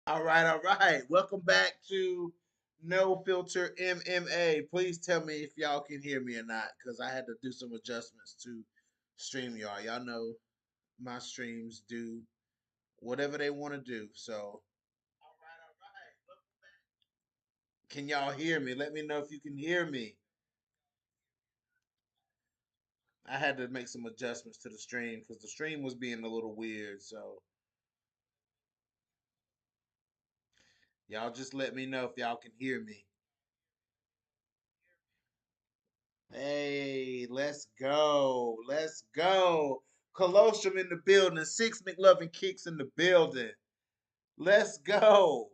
All right, all right. Welcome back to No Filter MMA. Please tell me if y'all can hear me or not, because I had to do some adjustments to StreamYard. Y'all know my streams do whatever they want to do. So, can y'all hear me? Let me know if you can hear me. I had to make some adjustments to the stream because the stream was being a little weird. So, y'all just let me know if y'all can hear me. Hey, let's go. Let's go. Colostrum in the building. Six McLovin kicks in the building. Let's go.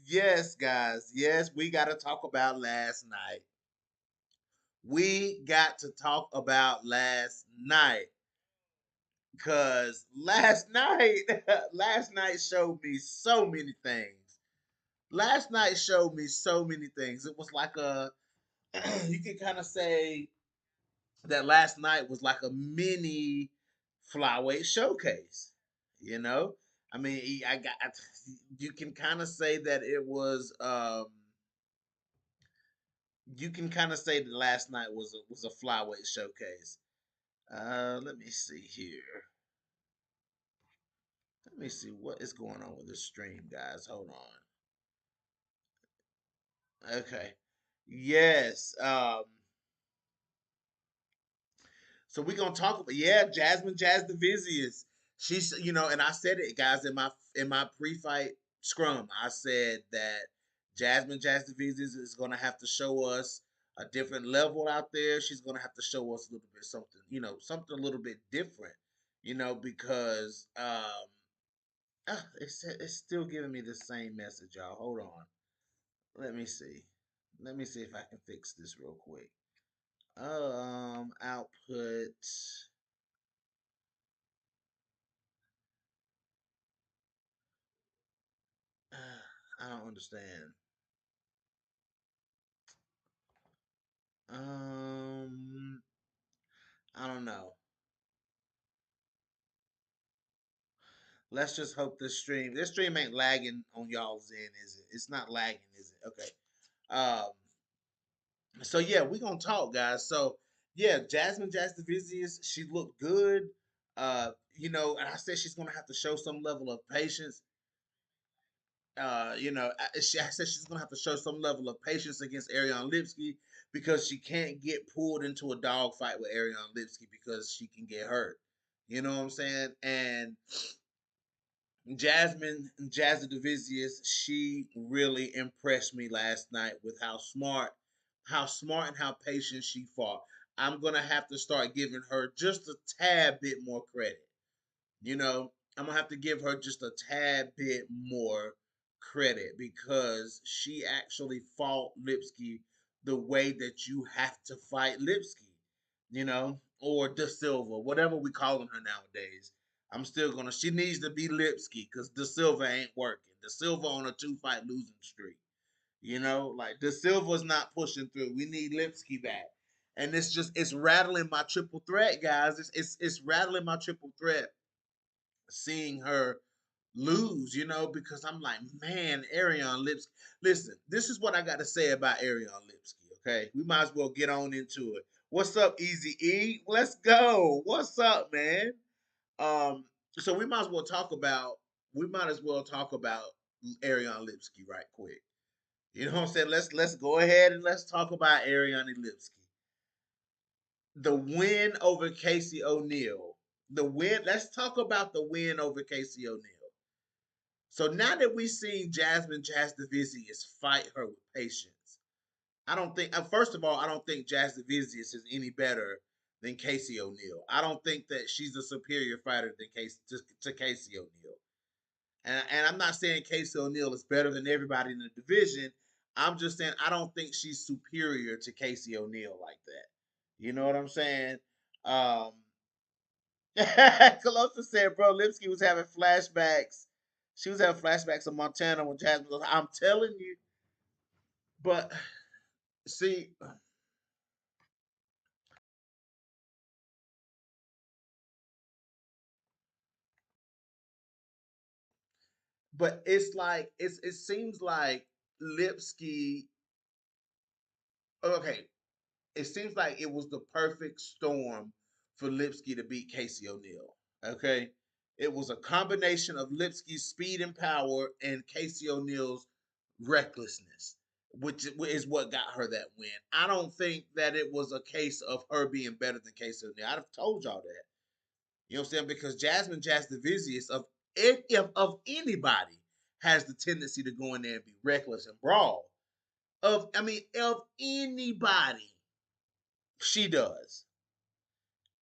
Yes, guys. Yes, we got to talk about last night. We got to talk about last night because last night, last night showed me so many things. Last night showed me so many things. It was like a, you could kind of say that last night was like a mini flyweight showcase. You know, I mean, you can kind of say that it was. You can kind of say that last night was a flyweight showcase. Let me see here. Let me see what is going on with this stream, guys. Hold on. Okay. Yes. So we're gonna talk about, yeah, Jasmine Jazz Divizius. She's, and I said it, guys, in my pre-fight scrum. I said that Jasmine Jazz Divizius is gonna have to show us a different level out there. She's gonna have to show us a little bit something, something a little bit different, because It's still giving me the same message, y'all. Hold on. Let me see. Let me see if I can fix this real quick. Output. I don't understand. Um, I don't know. Let's just hope this stream ain't lagging on y'all's end, is it? It's not lagging, is it? Okay. So yeah, we gonna talk, guys. So yeah, Jasmine Jasdavizius, she looked good. And I said she's gonna have to show some level of patience. I said she's gonna have to show some level of patience against Arent Lipsky because she can't get pulled into a dog fight with Arent Lipsky because she can get hurt. You know what I'm saying? And Jasmine Jasdavizius, she really impressed me last night with how smart and how patient she fought. I'm gonna have to start giving her just a tad bit more credit. I'm gonna have to give her just a tad bit more credit because she actually fought Lipsky the way that you have to fight Lipsky, or Da Silva, whatever we calling her nowadays. I'm still gonna. She needs to be Lipsky because Da Silva ain't working. Da Silva on a 2-fight losing streak. Like Da Silva's not pushing through. We need Lipsky back, and it's rattling my triple threat, guys. It's rattling my triple threat seeing her lose, because I'm like, man, Ariane Lipsky. Listen, this is what I got to say about Ariane Lipsky, okay? We might as well get on into it. What's up, Easy E? Let's go. What's up, man? Um, so we might as well talk about Ariane Lipsky right quick. You know what I'm saying? Let's go ahead and let's talk about Ariane Lipsky. The win over Casey O'Neill. Let's talk about the win over Casey O'Neill. So now that we've seen Jasmine Jasdavizius fight her with patience, I don't think. First of all, I don't think Jasdavizius is any better than Casey O'Neill. I don't think that she's a superior fighter than to Casey O'Neill. And I'm not saying Casey O'Neill is better than everybody in the division. I'm just saying I don't think she's superior to Casey O'Neill like that. You know what I'm saying? Um, Colossa said, bro, Lipsky was having flashbacks. She was having flashbacks of Montana when Jasmine was. I'm telling you. But see, but it seems like Lipsky. Okay, it seems like it was the perfect storm for Lipsky to beat Casey O'Neill. Okay, it was a combination of Lipsky's speed and power and Casey O'Neill's recklessness, which is what got her that win. I don't think that it was a case of her being better than Casey O'Neill. I'd have told y'all that. You know what I'm saying? Because Jasmine Jasdavizius if of anybody has the tendency to go in there and be reckless and brawl. Of anybody, she does.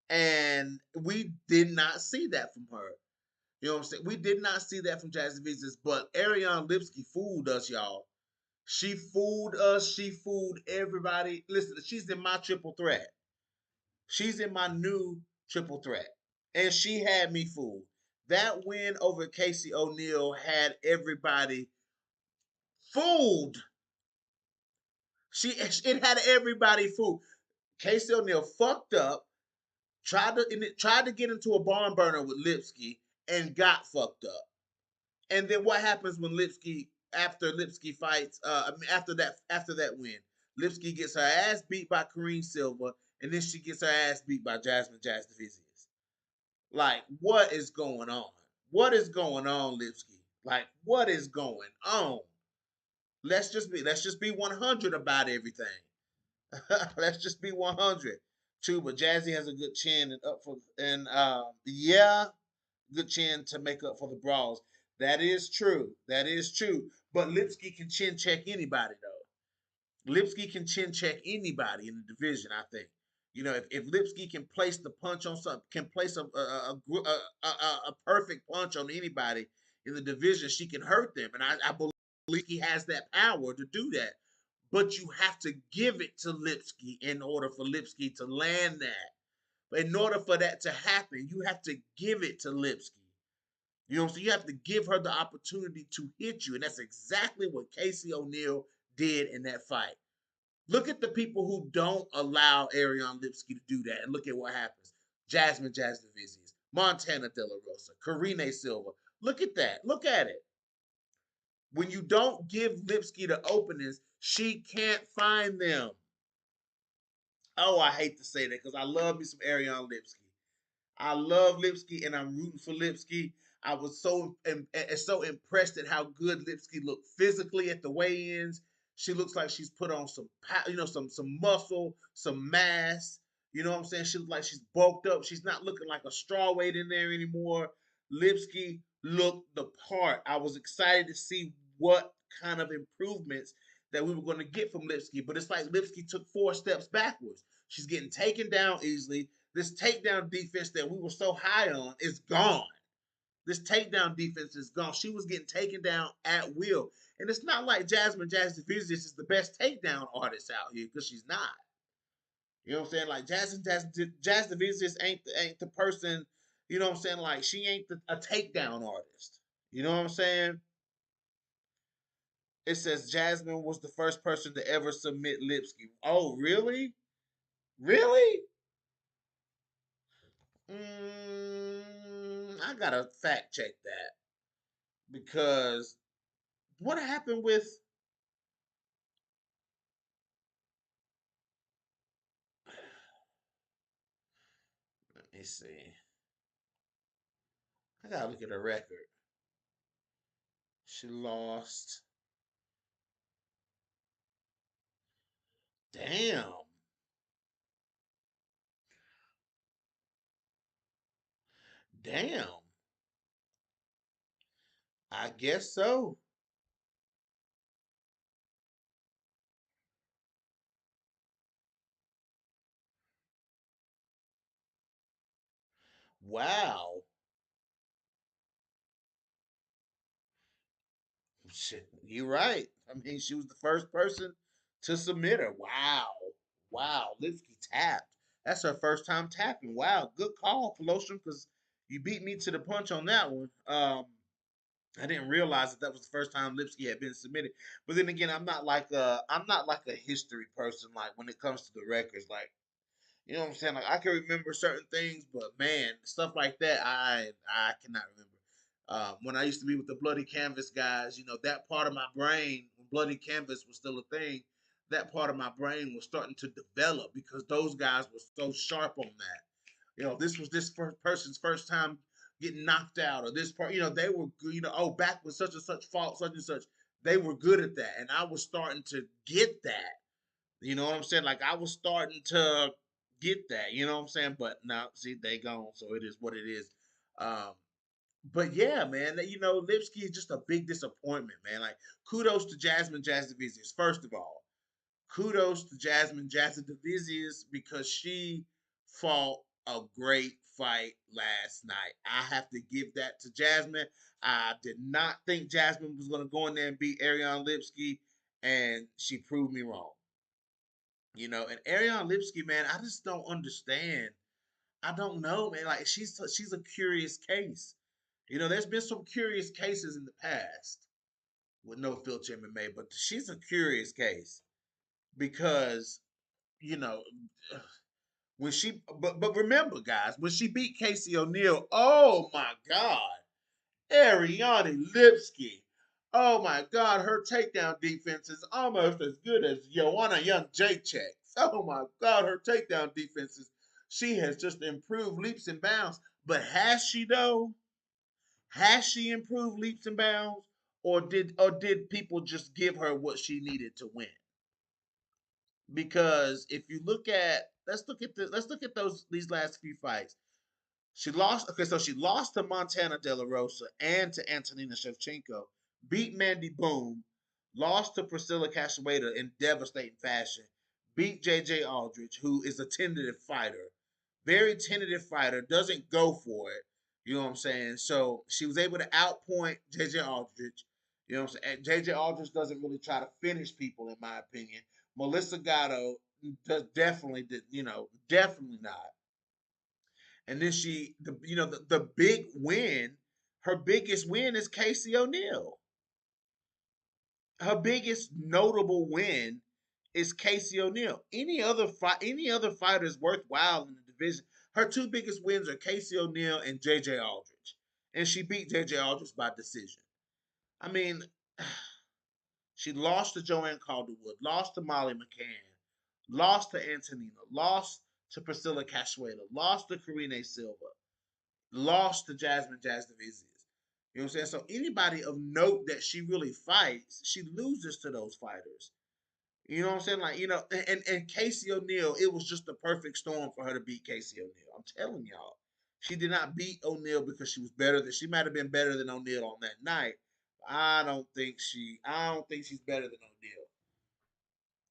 And we did not see that from her. You know what I'm saying? We did not see that from Jasdavizius, but Ariane Lipsky fooled us, y'all. She fooled us. She fooled everybody. Listen, she's in my triple threat. She's in my new triple threat. And she had me fooled. That win over Casey O'Neill had everybody fooled. It had everybody fooled. Casey O'Neill fucked up, tried to get into a barn burner with Lipsky and got fucked up. And then what happens when after Lipsky fights after that win? Lipsky gets her ass beat by Karine Silva, and then she gets her ass beat by Jasmine Jasdavizius. Like, what is going on? What is going on, Lipsky? Like, what is going on? Let's just be 100 about everything. Let's just be 100. True, but Jazzy has a good chin yeah, good chin to make up for the brawls. That is true. That is true. But Lipsky can chin check anybody though. Lipsky can chin check anybody in the division. I think. If Lipsky can place the punch on something, can place a perfect punch on anybody, in the division, she can hurt them. And I believe he has that power to do that. But you have to give it to Lipsky in order for Lipsky to land that. But in order for that to happen, you have to give it to Lipsky. You know, so you have to give her the opportunity to hit you. And that's exactly what Casey O'Neill did in that fight. Look at the people who don't allow Arent Lipsky to do that, and look at what happens. Jasmine Jasnavizius, Montana De La Rosa, Karine Silva. Look at that. Look at it. When you don't give Lipsky the openings, she can't find them. Oh, I hate to say that because I love me some Arent Lipsky. I love Lipsky and I'm rooting for Lipsky. I was so impressed at how good Lipsky looked physically at the weigh-ins. She looks like she's put on some, some muscle, some mass. You know what I'm saying? She looks like she's bulked up. She's not looking like a straw weight in there anymore. Lipsky looked the part. I was excited to see what kind of improvements that we were going to get from Lipsky, but it's like Lipsky took 4 steps backwards. She's getting taken down easily. This takedown defense that we were so high on is gone. This takedown defense is gone. She was getting taken down at will. And it's not like Jasmine Jasnavizius is the best takedown artist out here, because she's not. You know what I'm saying? Like Jasnavizius ain't the person, you know what I'm saying? Like she ain't a takedown artist. You know what I'm saying? It says Jasmine was the first person to ever submit Lipsky. Oh, really? Really? I gotta fact check that because what happened with? Let me see. I gotta look at her record. She lost. Damn. Damn. I guess so. Wow. Shit, you're right. I mean, she was the first person to submit her. Wow. Wow. Lipsky tapped. That's her first time tapping. Wow. Good call, Colostrum, because you beat me to the punch on that one. I didn't realize that that was the first time Lipsky had been submitted. But then again, I'm not like a history person. Like when it comes to the records, like you know what I'm saying. Like I can remember certain things, but man, stuff like that, I cannot remember. When I used to be with the Bloody Canvas guys, you know that part of my brain, when Bloody Canvas was still a thing, that part of my brain was starting to develop because those guys were so sharp on that. You know, this was this first person's first time getting knocked out, or this part, you know, they were good, you know, oh, back with such and such fault, such and such. They were good at that. And I was starting to get that. You know what I'm saying? Like I was starting to get that, you know what I'm saying? But now, see, they gone, so it is what it is. Um, but yeah, man, you know, Lipsky is just a big disappointment, man. Like, kudos to Jasmine Jasnavizius, first of all. Kudos to Jasmine Jasnavizius because she fought a great fight last night. I have to give that to Jasmine. I did not think Jasmine was going to go in there and beat Arent Lipsky, and she proved me wrong. You know, and Arent Lipsky, man, I just don't understand. I don't know, man. Like she's a curious case. You know, there's been some curious cases in the past with no filter MMA, but she's a curious case because you know when she but remember guys when she beat Casey O'Neill, oh my God, Ariane Lipsky, oh my God, her takedown defense is almost as good as Joanna Young Jacek. Oh my God, her takedown defenses, she has just improved leaps and bounds. But has she though? Has she improved leaps and bounds, or did people just give her what she needed to win? Because if you look at let's look at those these last few fights. She lost. Okay, so she lost to Montana De La Rosa and to Antonina Shevchenko, beat Mandy Boom, lost to Priscilla Cachoeira in devastating fashion, beat JJ Aldrich, who is a tentative fighter, very tentative fighter, doesn't go for it. You know what I'm saying? So she was able to outpoint JJ Aldridge. You know what I'm saying? JJ Aldridge doesn't really try to finish people, in my opinion. Melissa Gatto does definitely did, definitely not. And then the big win, her biggest win is Casey O'Neill. Her biggest notable win is Casey O'Neill. Any other fighters worthwhile in the division. Her two biggest wins are Casey O'Neill and JJ Aldridge. And she beat JJ Aldridge by decision. I mean, she lost to Joanne Calderwood, lost to Molly McCann, lost to Antonina, lost to Priscilla Cachueta, lost to Karine Silva, lost to Jasmine Jasdavizius. You know what I'm saying? So anybody of note that she really fights, she loses to those fighters. You know what I'm saying? Like, and Casey O'Neill, it was just the perfect storm for her to beat Casey O'Neill. I'm telling y'all. She did not beat O'Neill because she was better than she might have been better than O'Neill on that night. I don't think she's better than O'Neill.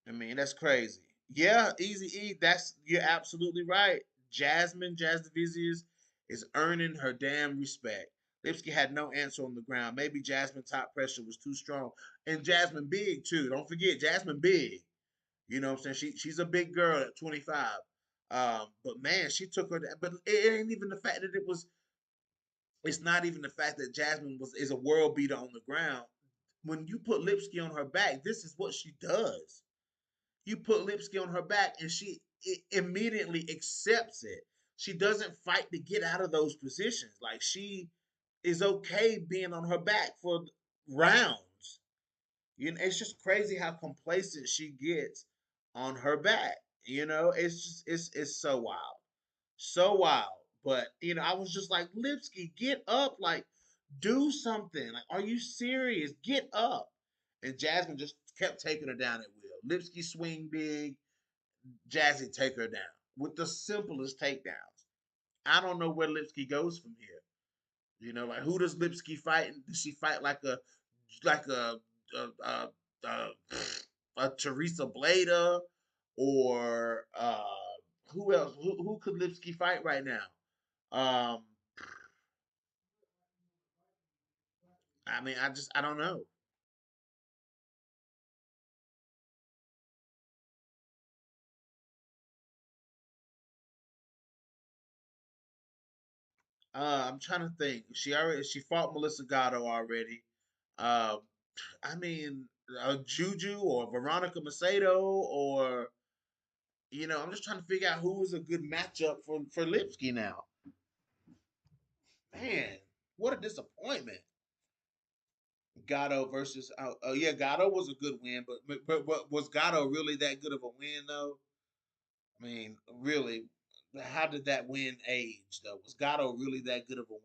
I mean, that's crazy. Yeah, Easy E, you're absolutely right. Jasmine Jasdavizius is earning her damn respect. Lipsky had no answer on the ground. Maybe Jasmine top pressure was too strong. And Jasmine big too. Don't forget, Jasmine big. You know what I'm saying? She's a big girl at 25. But man, she took her. But it ain't even the fact that it was. It's not even the fact that Jasmine is a world beater on the ground. When you put Lipsky on her back, this is what she does. You put Lipsky on her back, and she immediately accepts it. She doesn't fight to get out of those positions. Like she is okay being on her back for rounds. It's just crazy how complacent she gets on her back. It's just it's so wild, so wild. But I was just like, Lipsky, get up, like do something. Like, are you serious? Get up. And Jasmine just kept taking her down at will. Lipsky swing big, Jazzy take her down with the simplest takedowns. I don't know where Lipsky goes from here. Like who does Lipsky fight? Does she fight like a, a, a, a Teresa Bleda or who else? Who could Lipsky fight right now? Um, I mean, I don't know. I'm trying to think. She fought Melissa Gatto already. Uh, I mean, Juju or Veronica Macedo or I'm just trying to figure out who is a good matchup for Lipsky now. Man, what a disappointment. Gatto versus yeah, Gatto was a good win, but was Gatto really that good of a win though? I mean, really, how did that win age though? Was Gatto really that good of a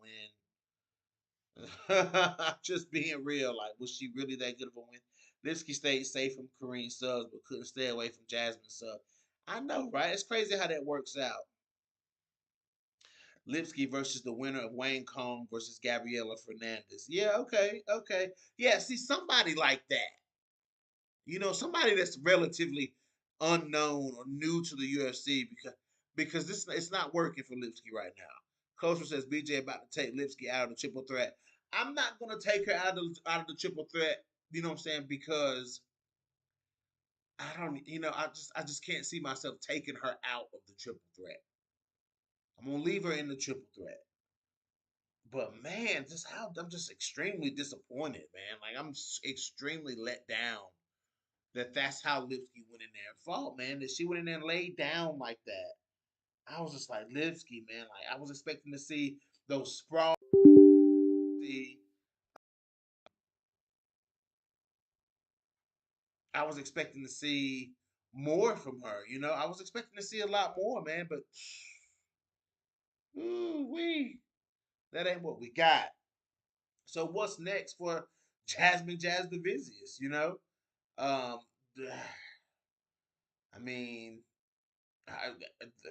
win? Just being real, like was she really that good of a win? Lipsky stayed safe from Kareem subs, but couldn't stay away from Jasmine sub. I know, right? It's crazy how that works out. Lipsky versus the winner of Wayne Kong versus Gabriela Fernandez. Yeah, okay, okay. Yeah, see somebody like that. Somebody that's relatively unknown or new to the UFC because this it's not working for Lipsky right now. Coach says BJ about to take Lipsky out of the triple threat. I'm not gonna take her out of the triple threat. You know what I'm saying? Because I don't. I just can't see myself taking her out of the triple threat. I'm gonna leave her in the triple threat. But man, just how I'm just extremely disappointed, man. Like I'm extremely let down that's how Lipsky went in there and fought, man. That she went in there and laid down like that. I was just like Lipsky, man. Like I was expecting to see those sprawl. I was expecting to see more from her. I was expecting to see a lot more, man. But ooh, that ain't what we got. So what's next for Jasmine Jazz Divisius? Um, I mean, I,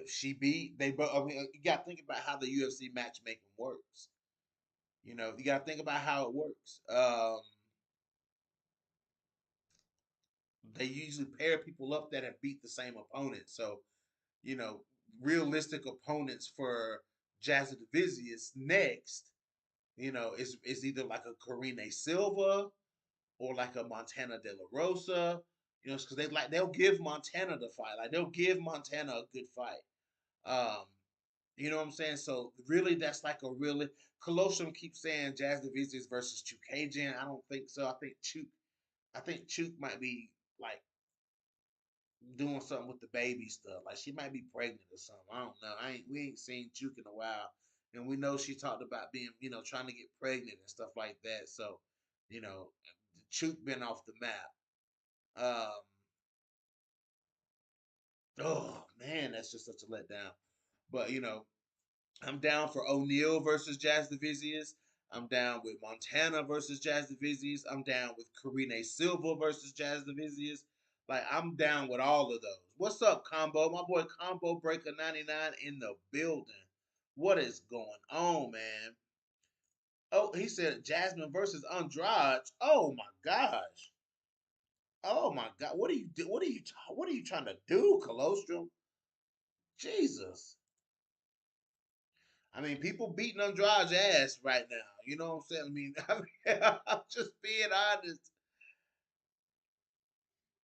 she beat they both. I mean, you got to think about how the UFC matchmaking works. You got to think about how it works. They usually pair people up that have beat the same opponent. So, you know, realistic opponents for Jasmine Divisius next, is either like a Karine Silva or like a Montana De La Rosa, because they'll give Montana the fight, like they'll give Montana a good fight. Um, you know what I'm saying? So really, that's like a really Colosseum keeps saying Jazz Divisius versus Chukagian. I don't think so. I think Chuk might be like doing something with the baby stuff. Like she might be pregnant or something. I don't know. We ain't seen Chuk in a while, and we know she talked about being trying to get pregnant and stuff like that. So, you know, Chuk been off the map. Um, oh man, that's just such a letdown. But I'm down for O'Neal versus Jazz Divisius. I'm down with Montana versus Jazz Divisius. I'm down with Karine Silva versus Jazz Divisius. Like I'm down with all of those. What's up, Combo? My boy Combo Breaker 99 in the building. What is going on, man? Oh, he said Jasmine versus Andrade. Oh my gosh. Oh my God. What are you do? What are you trying to do, Colostrum? Jesus. I mean, people beating Andrade's ass right now. You know what I'm saying? I'm just being honest.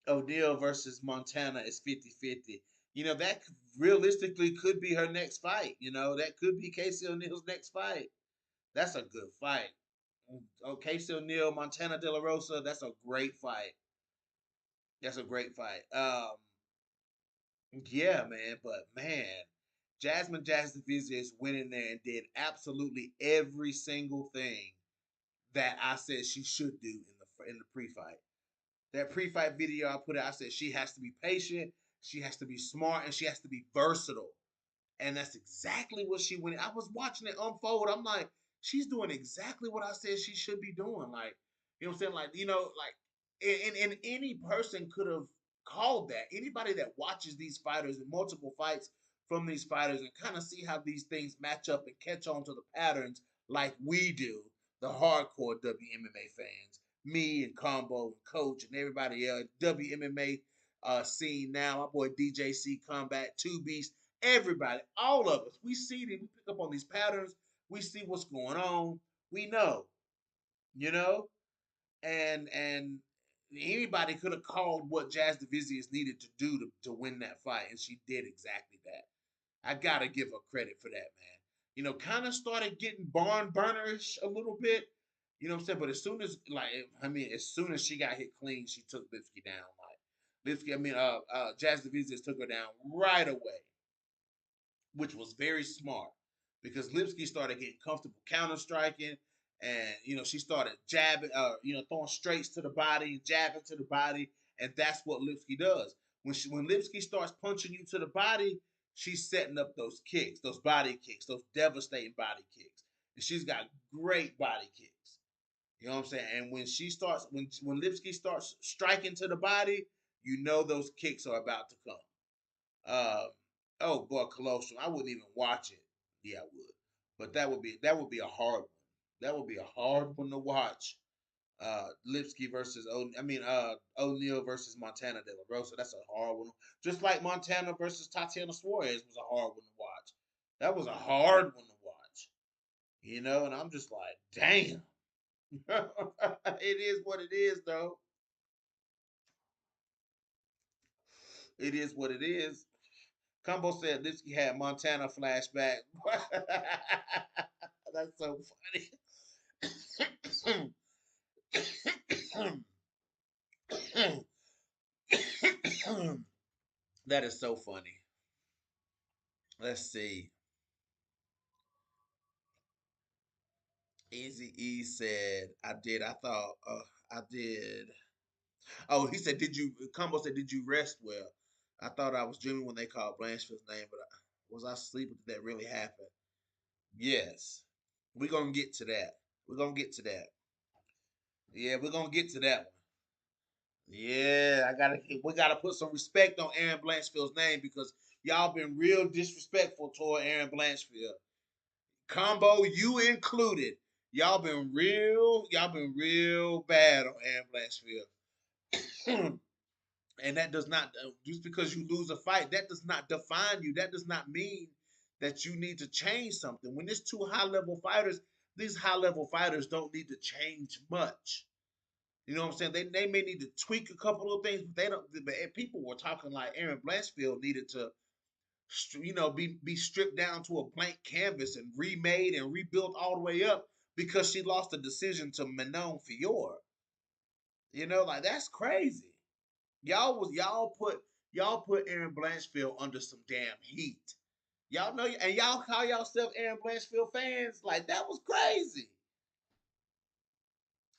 O'Neal versus Montana is 50-50. That realistically could be her next fight. That could be Casey O'Neal's next fight. That's a good fight. Oh, Casey O'Neal, Montana De La Rosa, that's a great fight. That's a great fight. Yeah, man, but man, Jasmine Jazz Divisius went in there and did absolutely every single thing that I said she should do in the pre-fight. That pre-fight video I put out, I said she has to be patient, she has to be smart, and she has to be versatile. And that's exactly what she went. I was watching it unfold. I'm like, she's doing exactly what I said she should be doing. Like, what I'm saying? Like, and any person could have called that. Anybody that watches these fighters and multiple fights from these fighters and kind of see how these things match up and catch on to the patterns like we do, the hardcore WMMA fans, me and Combo and Coach and everybody else, WMMA scene now, my boy DJC Combat, Two Beast, everybody, all of us, we see them, we pick up on these patterns, we see what's going on, we know, you know, and anybody could have called what Jazz Divisius needed to do to win that fight, and she did exactly that. I gotta give her credit for that, man. Kind of started getting barn burnerish a little bit. You know what I'm saying? But as soon as as soon as she got hit clean, she took Lipsky down. Like Lipsky, Jazz Divisius took her down right away, which was very smart because Lipsky started getting comfortable counter striking, and she started jabbing, throwing straights to the body, jabbing to the body, and that's what Lipsky does. When Lipsky starts punching you to the body, she's setting up those kicks, those body kicks, those devastating body kicks, and she's got great body kicks. You know what I'm saying? And when Lipsky starts striking to the body, those kicks are about to come. Um, oh boy, Colosseum. I wouldn't even watch it. Yeah, I would. But that would be a hard one. That would be a hard one to watch. Lipsky versus O'Neal versus Montana De La Rosa. That's a hard one. Just like Montana versus Tatiana Suarez was a hard one to watch. That was a hard one to watch. And I'm just like, damn. It is what it is, though. It is what it is. Combo said Lipsky had Montana flashback. That's so funny. That is so funny. Let's see. Easy E said, I did. I thought, I did. Oh, he said, did you, Combo said, did you rest well? I thought I was dreaming when they called Blanchfield's name, but was I asleep? Did that really happen? Yes. We're going to get to that. We're going to get to that. Yeah, we're going to get to that one. Yeah, we gotta put some respect on Arent Blanchfield's name because y'all been real disrespectful toward Arent Blanchfield. Combo, you included. Y'all been real bad on Arent Blanchfield. And that does not just because you lose a fight, that does not define you. That does not mean that you need to change something. When there's two high level fighters, these high level fighters don't need to change much. You know what I'm saying? They may need to tweak a couple of things, but they don't. But people were talking like Arent Blanchfield needed to, be stripped down to a blank canvas and remade and rebuilt all the way up because she lost the decision to Manon Fiore. Like that's crazy. Y'all put Arent Blanchfield under some damn heat. Y'all know, and y'all call yourself Arent Blanchfield fans. Like that was crazy.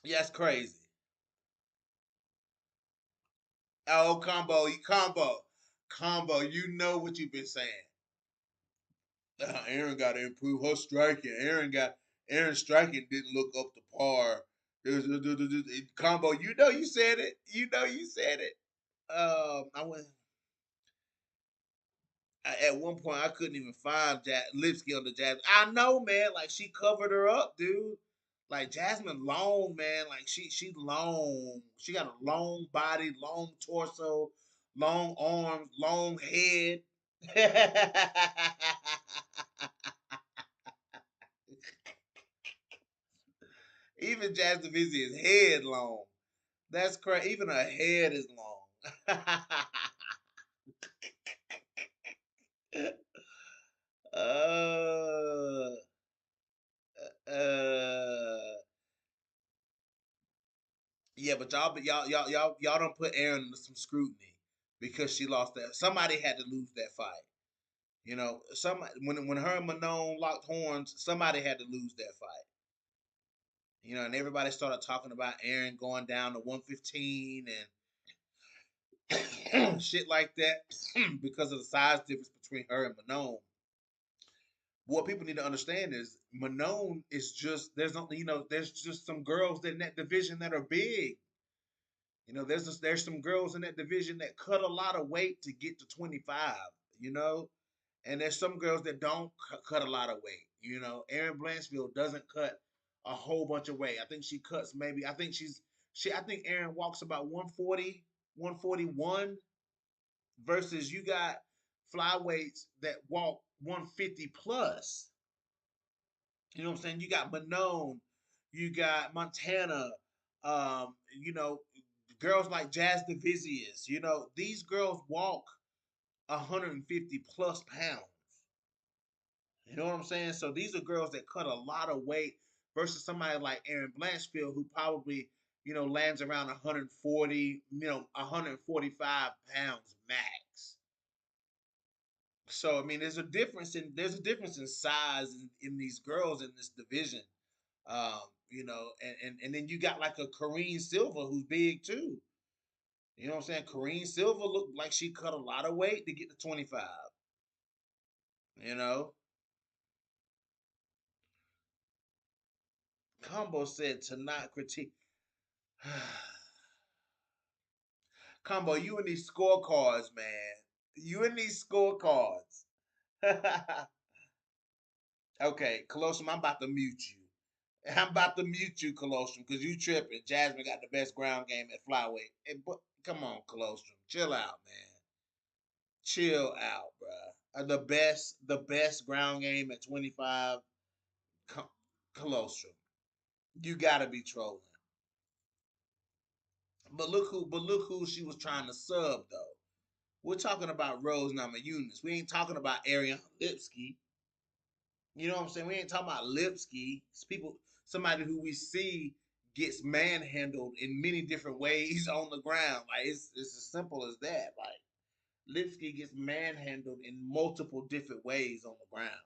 Yeah, that's crazy. Oh, combo. You know what you've been saying. Arent got to improve her striking. Aaron striking didn't look up to par. Combo, you know you said it. You know you said it. I went at one point I couldn't even find Lipsky on the Jasmine. I know, man. Like she covered her up, dude. Like Jasmine long, man. Like she long. She got a long body, long torso, long arms, long head. Even Jasmine Vizier's head long. That's crazy. Even her head is long. uh, uh, yeah, but y'all don't put Arent under some scrutiny because she lost that. Somebody had to lose that fight. When her and Manon locked horns, somebody had to lose that fight. And everybody started talking about Arent going down to 115 and shit like that because of the size difference between her and Manon. What people need to understand is Manon is just there's just some girls in that division that are big. There's some girls in that division that cut a lot of weight to get to 25. You know, and there's some girls that don't cut a lot of weight. Arent Blanchfield doesn't cut a whole bunch of weight. I think she cuts maybe. I think Arent walks about 140, 141 versus you got flyweights that walk 150 plus. You know what I'm saying? You got Manon, you got Montana, you know, girls like Jazz Divizius. These girls walk 150 plus pounds. You know what I'm saying? So these are girls that cut a lot of weight versus somebody like Arent Blanchfield who probably, lands around 140, 145 pounds max. So I mean, there's a difference in size in these girls in this division. And then you got like a Kareen Silva who's big too. You know what I'm saying? Kareen Silva looked like she cut a lot of weight to get to 25. You know, Combo said to not critique. Combo, you and these scorecards, man. You and these scorecards. Okay, Colosseum, I'm about to mute you. I'm about to mute you, Colosseum, because you tripping. Jasmine got the best ground game at flyweight. But come on, Colosseum, chill out, man. Chill out, bruh. The best ground game at 25. Colosseum, you gotta be trolling. But look who she was trying to sub though. We're talking about Rose Namajunas. We ain't talking about Arent Lipsky. You know what I'm saying? We ain't talking about Lipsky. It's somebody who we see gets manhandled in many different ways on the ground. Like it's as simple as that. Like Lipsky gets manhandled in multiple different ways on the ground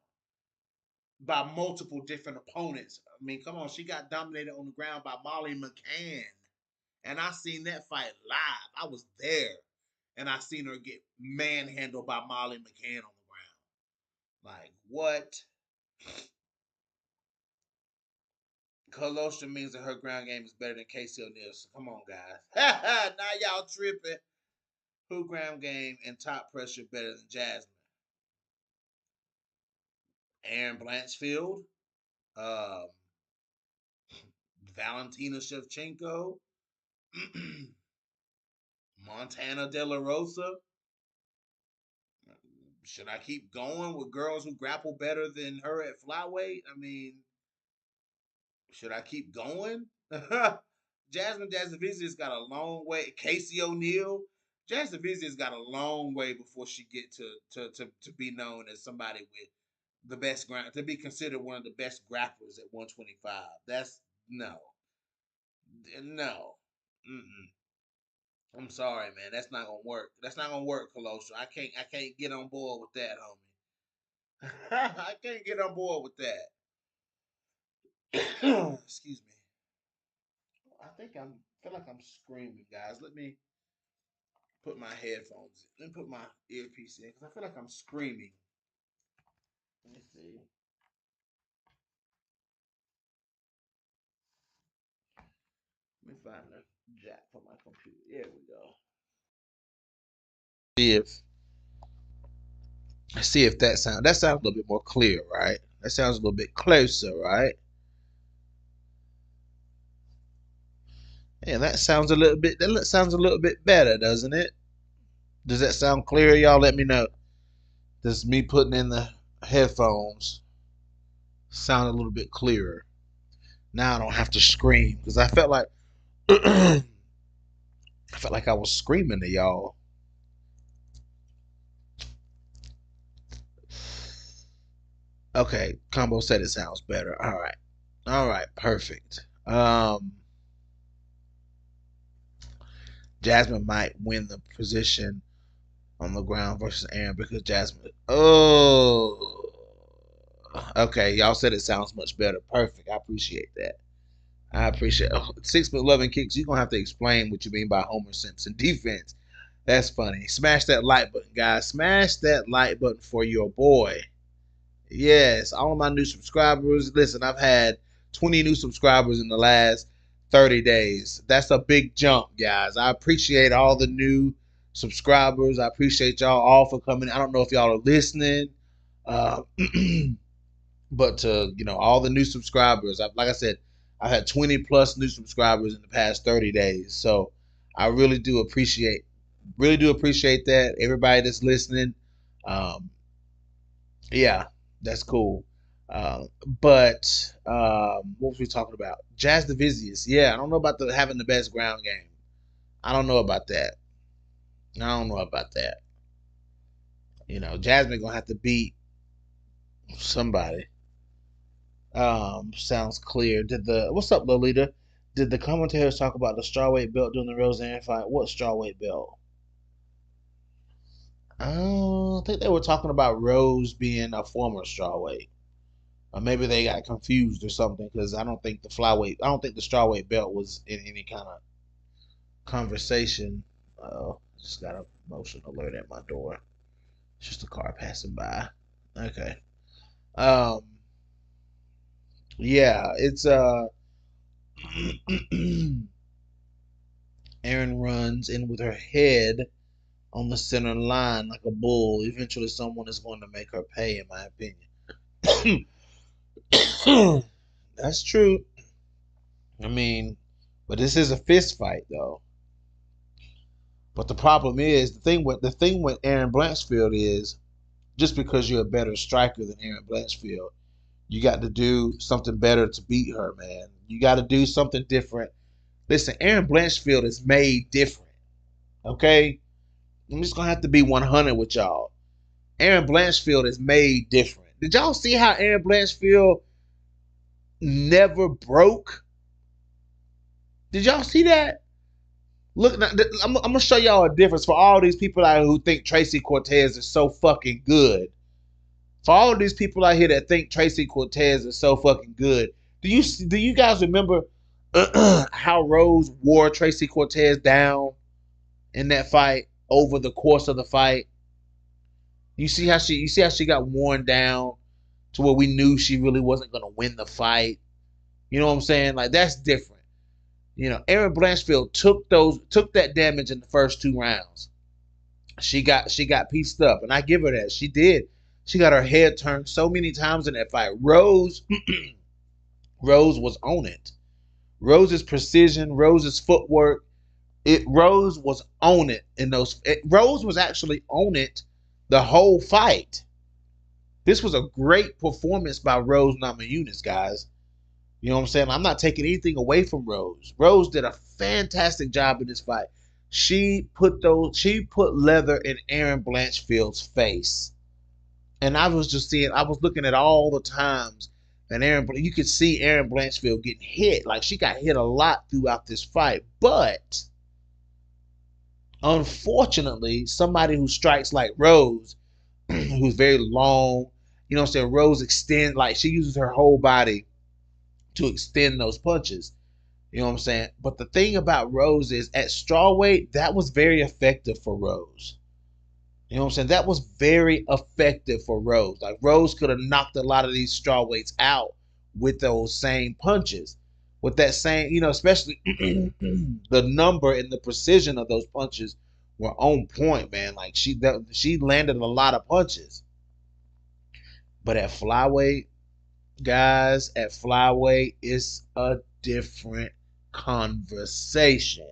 by multiple different opponents. I mean, come on, she got dominated on the ground by Molly McCann. And I seen that fight live. I was there. And I seen her get manhandled by Molly McCann on the ground. Like, what? Colossus means that her ground game is better than Casey O'Neill. So come on, guys. Now y'all tripping. Who ground game and top pressure better than Jasmine? Arent Blanchfield, um, Valentina Shevchenko, Montana De La Rosa, should I keep going with girls who grapple better than her at flyweight? I mean, should I keep going? Jasmine Jasnovizius got a long way. Casey O'Neill. Jasnovizius got a long way before she get to be known as somebody with the best ground, to be considered one of the best grapplers at 125. That's no, no. Mm-mm. I'm sorry, man. That's not gonna work. That's not gonna work, Colossus. I can't get on board with that, homie. I can't get on board with that. Excuse me. I think feel like I'm screaming, guys. Let me put my headphones in. Let me put my earpiece in because I feel like I'm screaming. Let me see. Let me find the jack for my computer. There we go. See if that sounds a little bit more clear, right? That sounds a little bit closer, right? Yeah, that sounds a little bit better, doesn't it? Does that sound clear? Y'all let me know. Does me putting in the headphones sound a little bit clearer? Now I don't have to scream because I felt like I felt like I was screaming to y'all. Okay, Combo said it sounds better. All right, perfect. Jasmine might win the position on the ground versus Arent because Jasmine. Oh, okay. Y'all said it sounds much better. Perfect. I appreciate that. I appreciate it. 6'11" kicks. You're gonna have to explain what you mean by Homer Simpson defense. That's funny. Smash that like button, guys. Smash that like button for your boy. Yes, all of my new subscribers. Listen, I've had 20 new subscribers in the last 30 days. That's a big jump, guys. I appreciate all the new subscribers. I appreciate y'all all for coming. I don't know if y'all are listening, uh, but to all the new subscribers. Like I said, I've had 20 plus new subscribers in the past 30 days. So I really do appreciate that. Everybody that's listening. Um, yeah, that's cool. What was we talking about? Jazz Divizius. Yeah, I don't know about having the best ground game. I don't know about that. I don't know about that. Jasmine gonna have to beat somebody. Sounds clear. What's up, Lolita? Did the commentators talk about the strawweight belt during the Roseanne fight? What strawweight belt? I think they were talking about Rose being a former strawweight. Or maybe they got confused or something because I don't think the strawweight belt was in any kind of conversation. Just got a motion alert at my door. It's just a car passing by. Okay. Um, yeah, it's Arent runs in with her head on the center line like a bull. Eventually, someone is going to make her pay, in my opinion. That's true. I mean, but this is a fist fight, though. But the problem is the thing with Arent Blanchfield is just because you're a better striker than Arent Blanchfield, you got to do something better to beat her, man. You got to do something different. Listen, Arent Blanchfield is made different. Okay, I'm just gonna have to be 100 with y'all. Arent Blanchfield is made different. Did y'all see how Arent Blanchfield never broke? Did y'all see that? Look, I'm gonna show y'all a difference for all these people out here who think Tracy Cortez is so fucking good. For all of these people out here that think Tracy Cortez is so fucking good, do you guys remember how Rose wore Tracy Cortez down in that fight over the course of the fight? You see how she got worn down to where we knew she really wasn't gonna win the fight. You know what I'm saying? Like that's different. Arent Blanchfield took that damage in the first 2 rounds. She got pieced up, and I give her that. She did. She got her head turned so many times in that fight. Rose was on it. Rose's precision, Rose's footwork. Rose was on it in those. Rose was actually on it the whole fight. This was a great performance by Rose Namajunas, guys. You know what I'm saying? I'm not taking anything away from Rose. Rose did a fantastic job in this fight. She put leather in Arent Blanchfield's face. And I was looking at all the times, and you could see Arent Blanchfield getting hit. Like, she got hit a lot throughout this fight. But unfortunately, somebody who strikes like Rose, who's very long, you know what I'm saying? Rose extends, like, she uses her whole body to extend those punches. You know what I'm saying? But the thing about Rose is, at strawweight, that was very effective for Rose. You know what I'm saying? That was very effective for Rose. Like, Rose could have knocked a lot of these strawweights out with those same punches. With that same, you know, especially the number and the precision of those punches were on point, man. Like, she landed a lot of punches. But at flyweight, guys, at flyweight, it's a different conversation.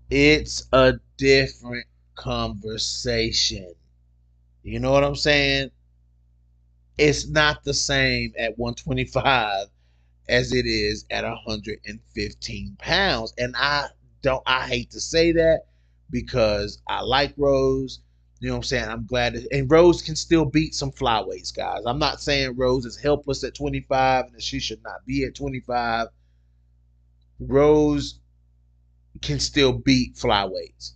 It's a different conversation. You know what I'm saying? It's not the same at 125 as it is at 115 pounds. And I hate to say that, because I like Rose. You know what I'm saying? I'm glad and Rose can still beat some flyweights, guys. I'm not saying Rose is helpless at 25 and that she should not be at 25. Rose can still beat flyweights.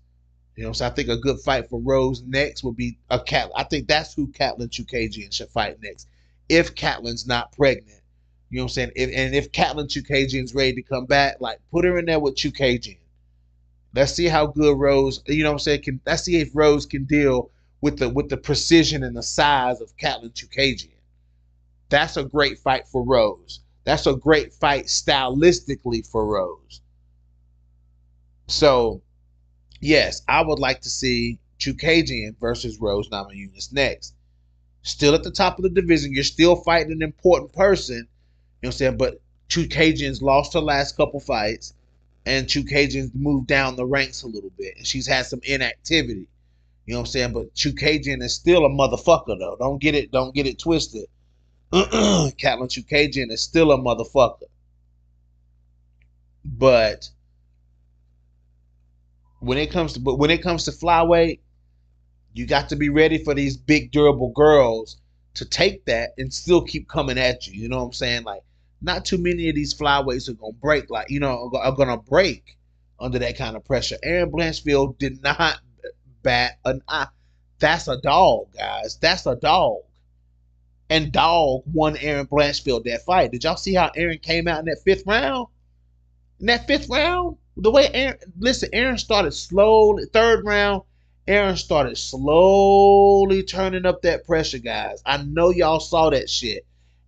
You know, so I think a good fight for Rose next would be a Cat. I think that's who Katlyn Chookagian should fight next, if Katlyn's not pregnant. You know what I'm saying? If Katlyn Chookagian's ready to come back, like, put her in there with Chookagian. Let's see how good Rose. You know what I'm saying? Let's see if Rose can deal with the precision and the size of Katlyn Chookagian. That's a great fight for Rose. That's a great fight stylistically for Rose. So, yes, I would like to see Chookagian versus Rose Namajunas next. Still at the top of the division. You're still fighting an important person. You know what I'm saying? But Chookagian's lost her last couple fights, and Chookagian's moved down the ranks a little bit, and she's had some inactivity. You know what I'm saying? But Chookagian is still a motherfucker, though. Don't get it twisted. Katlyn Chookagian is still a motherfucker. But when it comes to flyweight, you got to be ready for these big durable girls to take that and still keep coming at you. You know what I'm saying? Like, not too many of these flyweights are gonna break. Like, you know, are gonna break under that kind of pressure. Arent Blanchfield did not bat an eye. That's a dog, guys. That's a dog. And dog won Arent Blanchfield that fight. Did y'all see how Arent came out in that fifth round? In that fifth round, the way Arent started slowly. Third round, Arent started slowly turning up that pressure, guys. I know y'all saw that shit.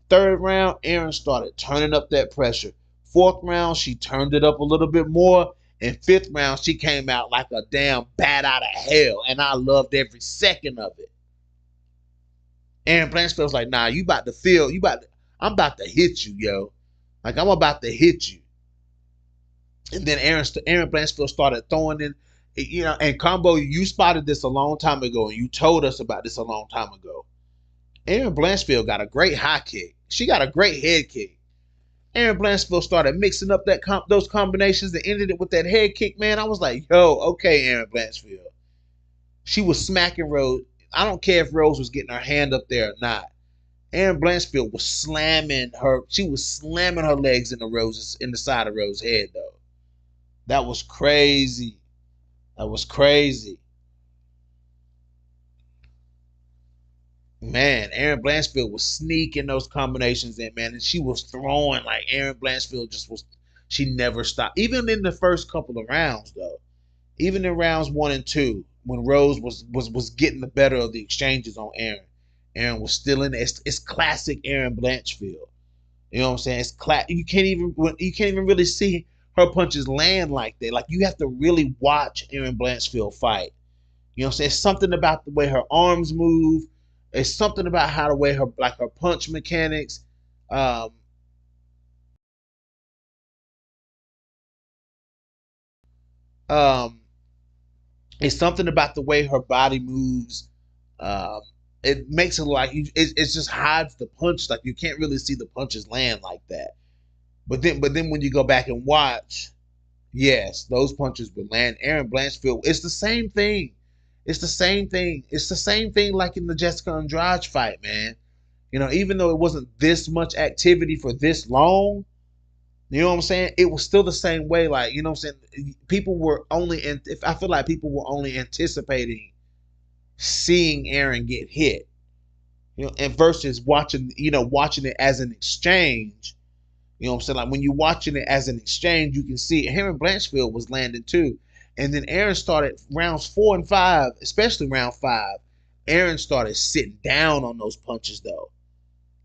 Third round, Arent started turning up that pressure. Fourth round, she turned it up a little bit more. And fifth round, she came out like a damn bat out of hell. And I loved every second of it. Arent Blanchfield's like, nah, I'm about to hit you, yo. Like, I'm about to hit you. And then Arent Blanchfield started throwing in, you know, and Combo, you spotted this a long time ago, and you told us about this a long time ago. Arent Blanchfield got a great high kick. She got a great head kick. Arent Blanchfield started mixing up those combinations and ended it with that head kick, man. I was like, yo, okay, Arent Blanchfield. She was smacking Rose. I don't care if Rose was getting her hand up there or not. Arent Blanchfield was slamming her. She was slamming her legs in the side of Rose's head, though. That was crazy. That was crazy. Man, Arent Blanchfield was sneaking those combinations in, man. And she was throwing like Arent Blanchfield she never stopped. Even in the first couple of rounds, though. Even in rounds 1 and 2, when Rose was getting the better of the exchanges on Arent. Arent was still in it. It's classic Arent Blanchfield. You know what I'm saying? You can't even really see her punches land like that. Like, you have to really watch Arent Blanchfield fight. You know what I'm saying? It's something about the way her arms move. It's something about how the way her punch mechanics. Um, um, it's something about the way her body moves Um, it makes it like it just hides the punch. Like you can't really see the punches land like that. But then when you go back and watch, yes, those punches would land. Arent Blanchfield, it's the same thing. It's the same thing. It's the same thing like in the Jessica Andrade fight, man. Even though it wasn't this much activity for this long, you know what I'm saying? It was still the same way. Like, you know what I'm saying? People were only, if I feel like people were only anticipating seeing Arent get hit, and versus watching it as an exchange. You know what I'm saying? Like when you're watching it as an exchange, you can see Arent Blanchfield was landing too. And then Arent started rounds 4 and 5, especially round 5. Arent started sitting down on those punches though.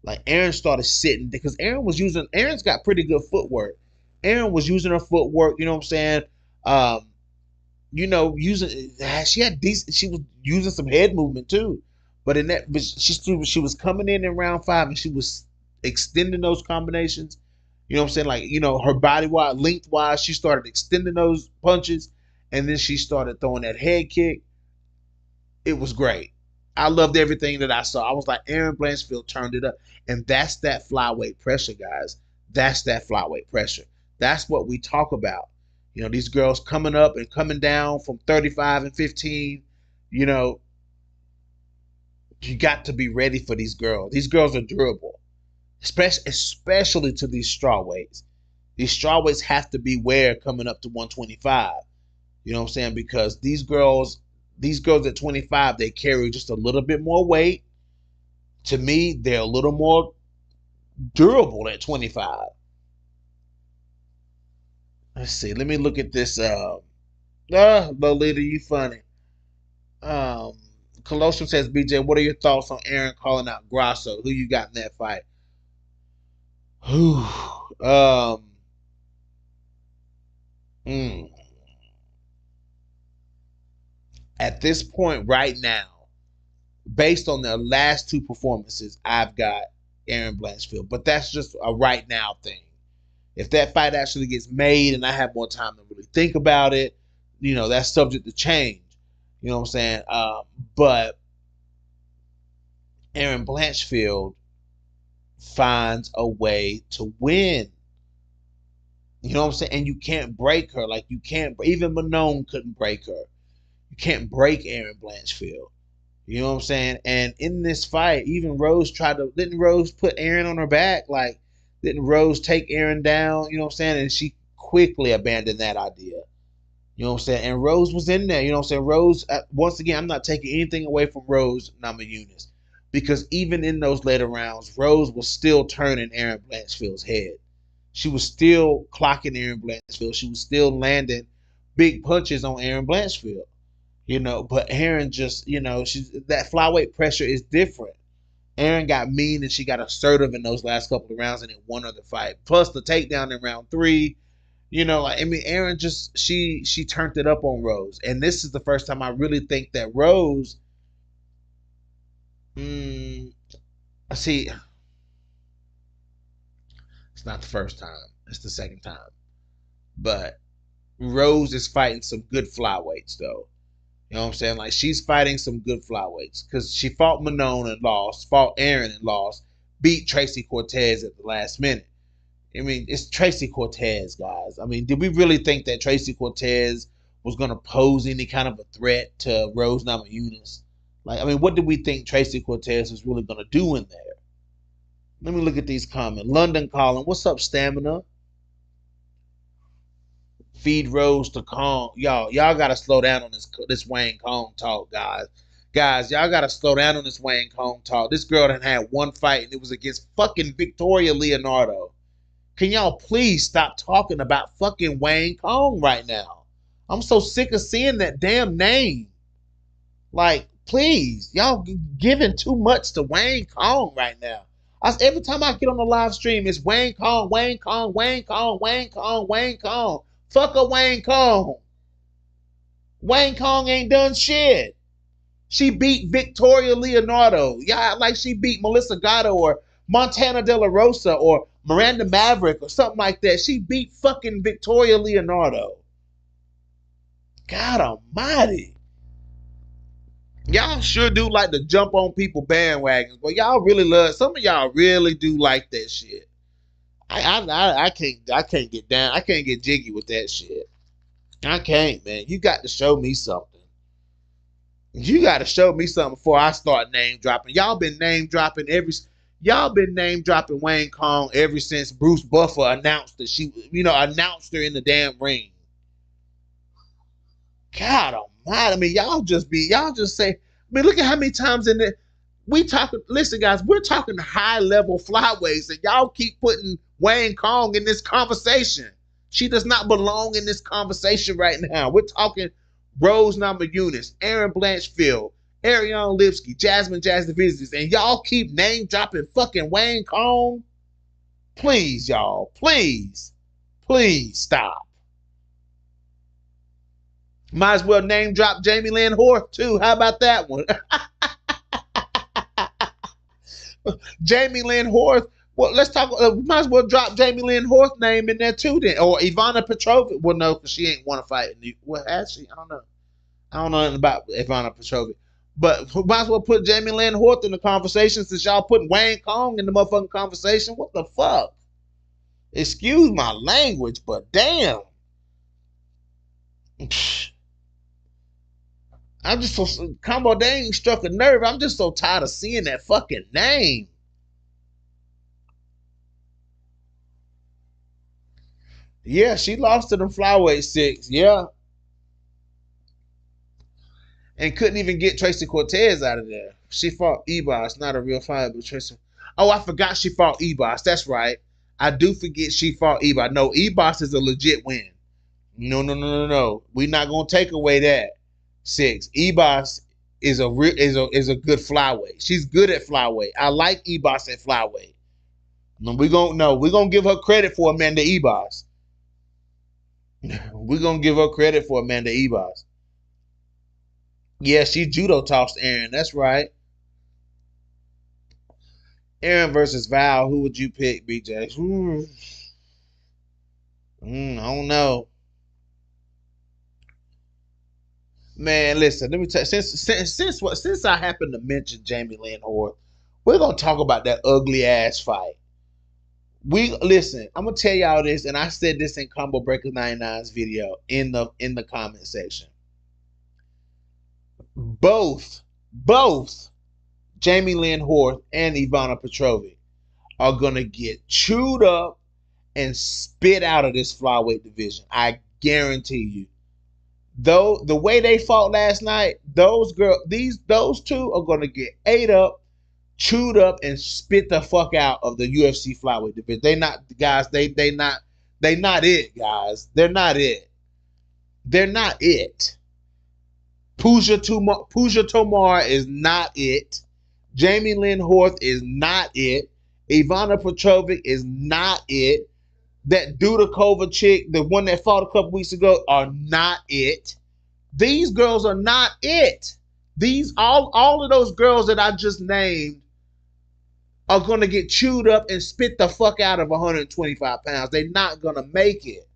Like Arent started sitting because Arent's got pretty good footwork. Arent was using her footwork, you know what I'm saying? Um, using she had decent. She was using some head movement too, but she was coming in round 5 and she was extending those combinations. You know what I'm saying? Like her body wise, lengthwise, she started extending those punches, and then she started throwing that head kick. It was great. I loved everything that I saw. I was like, Arent Blanchfield turned it up, and that's that flyweight pressure, guys. That's that flyweight pressure. That's what we talk about. These girls coming up and coming down from 35 and 15. You know, you got to be ready for these girls. These girls are durable, especially to these straw weights. These straw weights have to beware coming up to 125. You know what I'm saying? Because these girls at 25, they carry just a little bit more weight. To me, they're a little more durable at 25. Let's see. Let me look at this. Lolita, you funny. Um, Colossus says, BJ, what are your thoughts on Arent calling out Grasso? Who you got in that fight? Whew. Mm. At this point, right now, based on their last 2 performances, I've got Arent Blanchfield. But that's just a right now thing. If that fight actually gets made and I have more time to really think about it, that's subject to change. You know what I'm saying? But Arent Blanchfield finds a way to win. You know what I'm saying? And you can't break her. Like you can't. Even Manon couldn't break her. You can't break Arent Blanchfield. You know what I'm saying? And in this fight, even Rose didn't Rose put Arent on her back? Like, didn't Rose take Arent down? You know what I'm saying? And she quickly abandoned that idea. You know what I'm saying? And Rose was in there. You know what I'm saying? Rose, once again, I'm not taking anything away from Rose Namajunas. Because even in those later rounds, Rose was still turning Arent Blanchfield's head. She was still clocking Arent Blanchfield. She was still landing big punches on Arent Blanchfield. But Arent just, that flyweight pressure is different. Arent got mean and she got assertive in those last couple of rounds and it won her the fight. Plus the takedown in round 3. Arent just she turned it up on Rose, and this is the first time I really think that Rose. See, it's not the first time; it's the second time. But Rose is fighting some good flyweights, though. You know what I'm saying? Like she's fighting some good flyweights because she fought Manon and lost, fought Arent and lost, beat Tracy Cortez at the last minute. It's Tracy Cortez, guys. Did we really think that Tracy Cortez was going to pose any kind of a threat to Rose Namajunas? What did we think Tracy Cortez was really going to do in there? Let me look at these comments. London calling, what's up, Stamina? Feed Rose to Kong. Y'all got to slow down on this Wayne Kong talk, guys. Guys, y'all got to slow down on this Wayne Kong talk. This girl done had one fight, and it was against fucking Victoria Leonardo. Can y'all please stop talking about fucking Wayne Kong right now? I'm so sick of seeing that damn name. Like, please, y'all giving too much to Wayne Kong right now. Every time I get on the live stream, it's Wayne Kong, Wayne Kong, Wayne Kong, Wayne Kong, Wayne Kong. Fuck a Wayne Kong. Wayne Kong ain't done shit. She beat Victoria Leonardo. Yeah, like she beat Melissa Gatto or Montana De La Rosa or Miranda Maverick or something like that. She beat fucking Victoria Leonardo. God almighty. Y'all sure do like to jump on people bandwagons, but y'all really love. Some of y'all really do like that shit. I can't get down. I can't get jiggy with that shit. I can't, man. You got to show me something. You got to show me something before I start name dropping. Y'all been name dropping Wayne Kong ever since Bruce Buffer announced that announced her in the damn ring. God almighty, I mean, y'all just say, I mean, look at how many times in there listen, guys, we're talking high level flyweights, and y'all keep putting Wayne Kong in this conversation. She does not belong in this conversation right now. We're talking Rose Namajunas, Arent Blanchfield, Arent Lipsky, Jasmine Visitors, and y'all keep name dropping fucking Wayne Kong. Please, y'all, please stop. Might as well name drop Jamie Lynn Horth too. How about that one? Jamie Lynn Horth. Well, let's talk. Might as well drop Jamie Lynn Horth's name in there too, then, or Ivana Petrovic. Well, no, because she ain't want to fight. Well, actually, I don't know. I don't know nothing about Ivana Petrovic, but might as well put Jamie Lynn Horth in the conversation since y'all putting Wayne Kong in the motherfucking conversation. What the fuck? Excuse my language, but damn. I'm just so Combo Dang struck a nerve. I'm just so tired of seeing that fucking name. Yeah, she lost to them Flyweight 6. Yeah. And couldn't even get Tracy Cortez out of there. She fought Ebos, not a real fight, but Tracy. Oh, I forgot she fought Ebos. That's right. I do forget she fought Ebos. No, Ebos is a legit win. No. We're not gonna take away that. 6. Ebos is a good flyweight. She's good at flyweight. I like Ebos at flyweight. We're gonna give her credit for Amanda Ebos. We're gonna give her credit for Amanda Ebos. Yeah, she judo tossed Arent. That's right. Arent versus Val. Who would you pick, BJ? I don't know. Man, listen. Let me tell you. Since I happen to mention Jamie Lynn Horth, we're gonna talk about that ugly ass fight. Listen. I'm gonna tell y'all this, and I said this in Combo Breaker 99's video in the comment section. Both Jamie Lynn Horth and Ivana Petrovic are gonna get chewed up and spit out of this flyweight division. I guarantee you. Though the way they fought last night, those two are gonna get ate up, chewed up, and spit the fuck out of the UFC flyweight division. They not guys. They not it, guys. They're not it. They're not it. Pooja Tomar is not it. Jamie Lynn Horth is not it. Ivana Petrovic is not it. That Dudakova chick, the one that fought a couple weeks ago, are not it. These girls are not it. All of those girls that I just named are going to get chewed up and spit the fuck out of 125 pounds. They're not going to make it.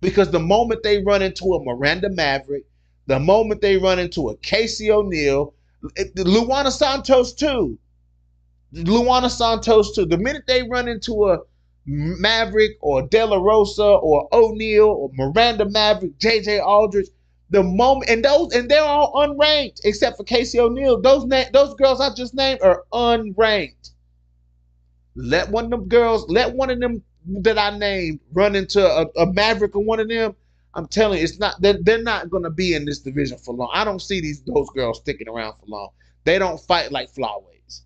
Because the moment they run into a Miranda Maverick, the moment they run into a Casey O'Neill, Luana Santos too. The minute they run into a Maverick or De La Rosa or O'Neill or Miranda Maverick, JJ Aldrich, the moment and they're all unranked except for Casey O'Neill. Those girls I just named are unranked. Let one of them that I named run into a Maverick or one of them. I'm telling you, it's not. They're not going to be in this division for long. I don't see those girls sticking around for long. They don't fight like flyweights.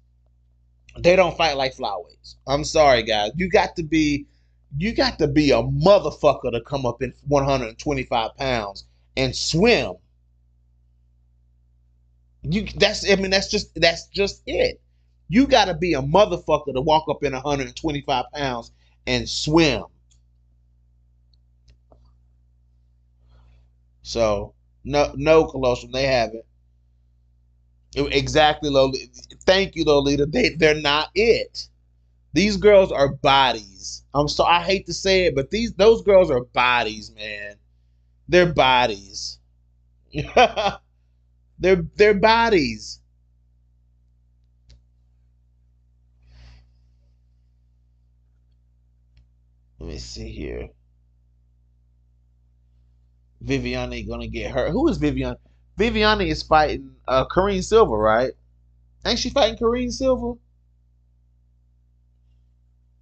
I'm sorry, guys. You got to be a motherfucker to come up in 125 pounds and swim. That's just it. You got to be a motherfucker to walk up in 125 pounds and swim. So no, Colosseum, they haven't. Exactly, Lolita. Thank you, Lolita. They're not it. These girls are bodies. I hate to say it, but those girls are bodies, man. They're bodies. Their bodies. Let me see here. Viviane gonna get hurt. Who is Viviane? Viviane is fighting Karine Silver, right? Ain't she fighting Karine Silver?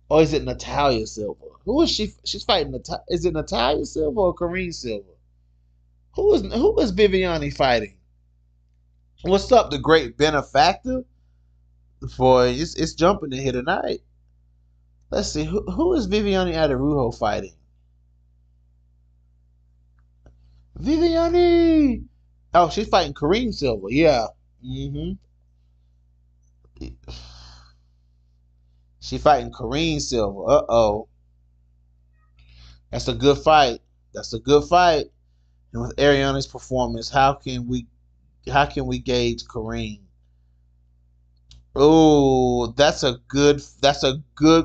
Or is it Natalia Silver? Who is she? She's fighting. Is it Natalia Silver or Karine Silver? Who is Viviane fighting? What's up, the great benefactor? Boy, it's jumping in here tonight. Let's see who is Viviane Adarujo fighting? Viviane. Oh, she's fighting Karine Silver. Yeah. Mm-hmm. She fighting Karine Silver. Uh-oh. That's a good fight. That's a good fight. And with Ariana's performance, how can we gauge Karine? Oh, that's a good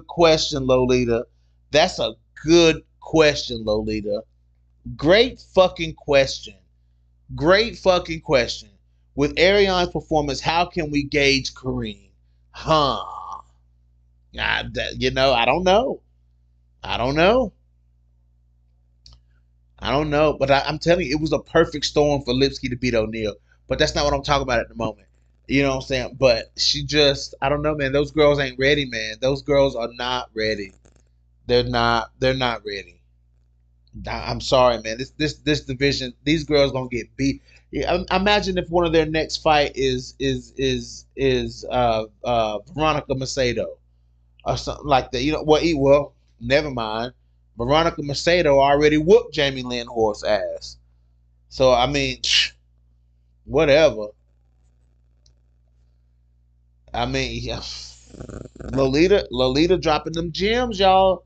question, Lolita. That's a good question, Lolita. Great fucking question. Great fucking question. With Ariana's performance, how can we gauge Karine? Huh. I don't know. I don't know. I don't know. But I'm telling you, it was a perfect storm for Lipsky to beat O'Neal. But that's not what I'm talking about at the moment. You know what I'm saying? But I don't know, man. Those girls ain't ready, man. Those girls are not ready. They're not ready. I'm sorry, man. This division, these girls gonna get beat. Yeah, imagine if one of their next fight is Veronica Macedo or something like that. Well, never mind. Veronica Macedo already whooped Jamie Lynn Horse ass. So I mean, whatever. I mean, yeah. Lolita dropping them gems, y'all.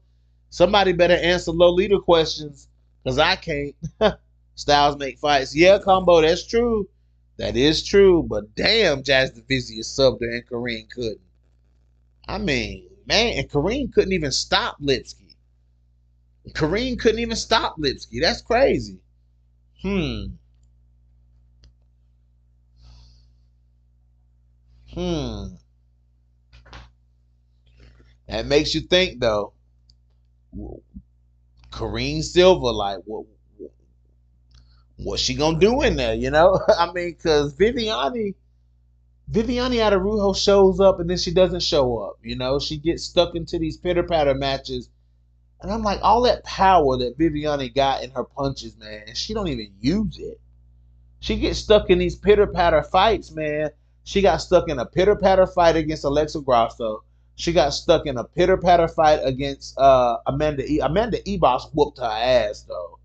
Somebody better answer Lolita questions, cause I can't. Styles make fights. Yeah, combo. That's true. That is true. But damn, Jasmine Vizzy is subbed her and Karine couldn't. I mean, man, and Karine couldn't even stop Lipsky. Karine couldn't even stop Lipsky. That's crazy. Hmm. Hmm. That makes you think, though. Karine Silver, like, what's she gonna do in there? I mean, because Viviane Adarujo shows up and then she doesn't show up. She gets stuck into these pitter patter matches, and I'm like, all that power that Viviane got in her punches, man, and she don't even use it. She gets stuck in these pitter patter fights, man. She got stuck in a pitter patter fight against Alexa Grasso. She got stuck in a pitter patter fight against Amanda Amanda Ebos whooped her ass though.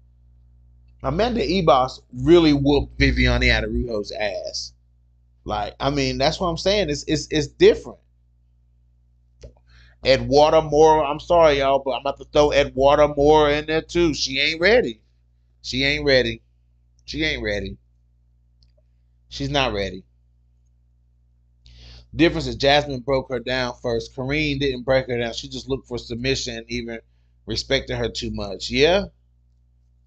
Amanda Ebos really whooped Viviane Adarujo's ass. Like, I mean, that's what I'm saying. It's different. Edwarda Moore, I'm sorry, y'all, but I'm about to throw Edwarda Moore in there too. She ain't ready. She ain't ready. She ain't ready. She's not ready. Difference is Jasmine broke her down first. Karine didn't break her down. She just looked for submission and even respected her too much. Yeah.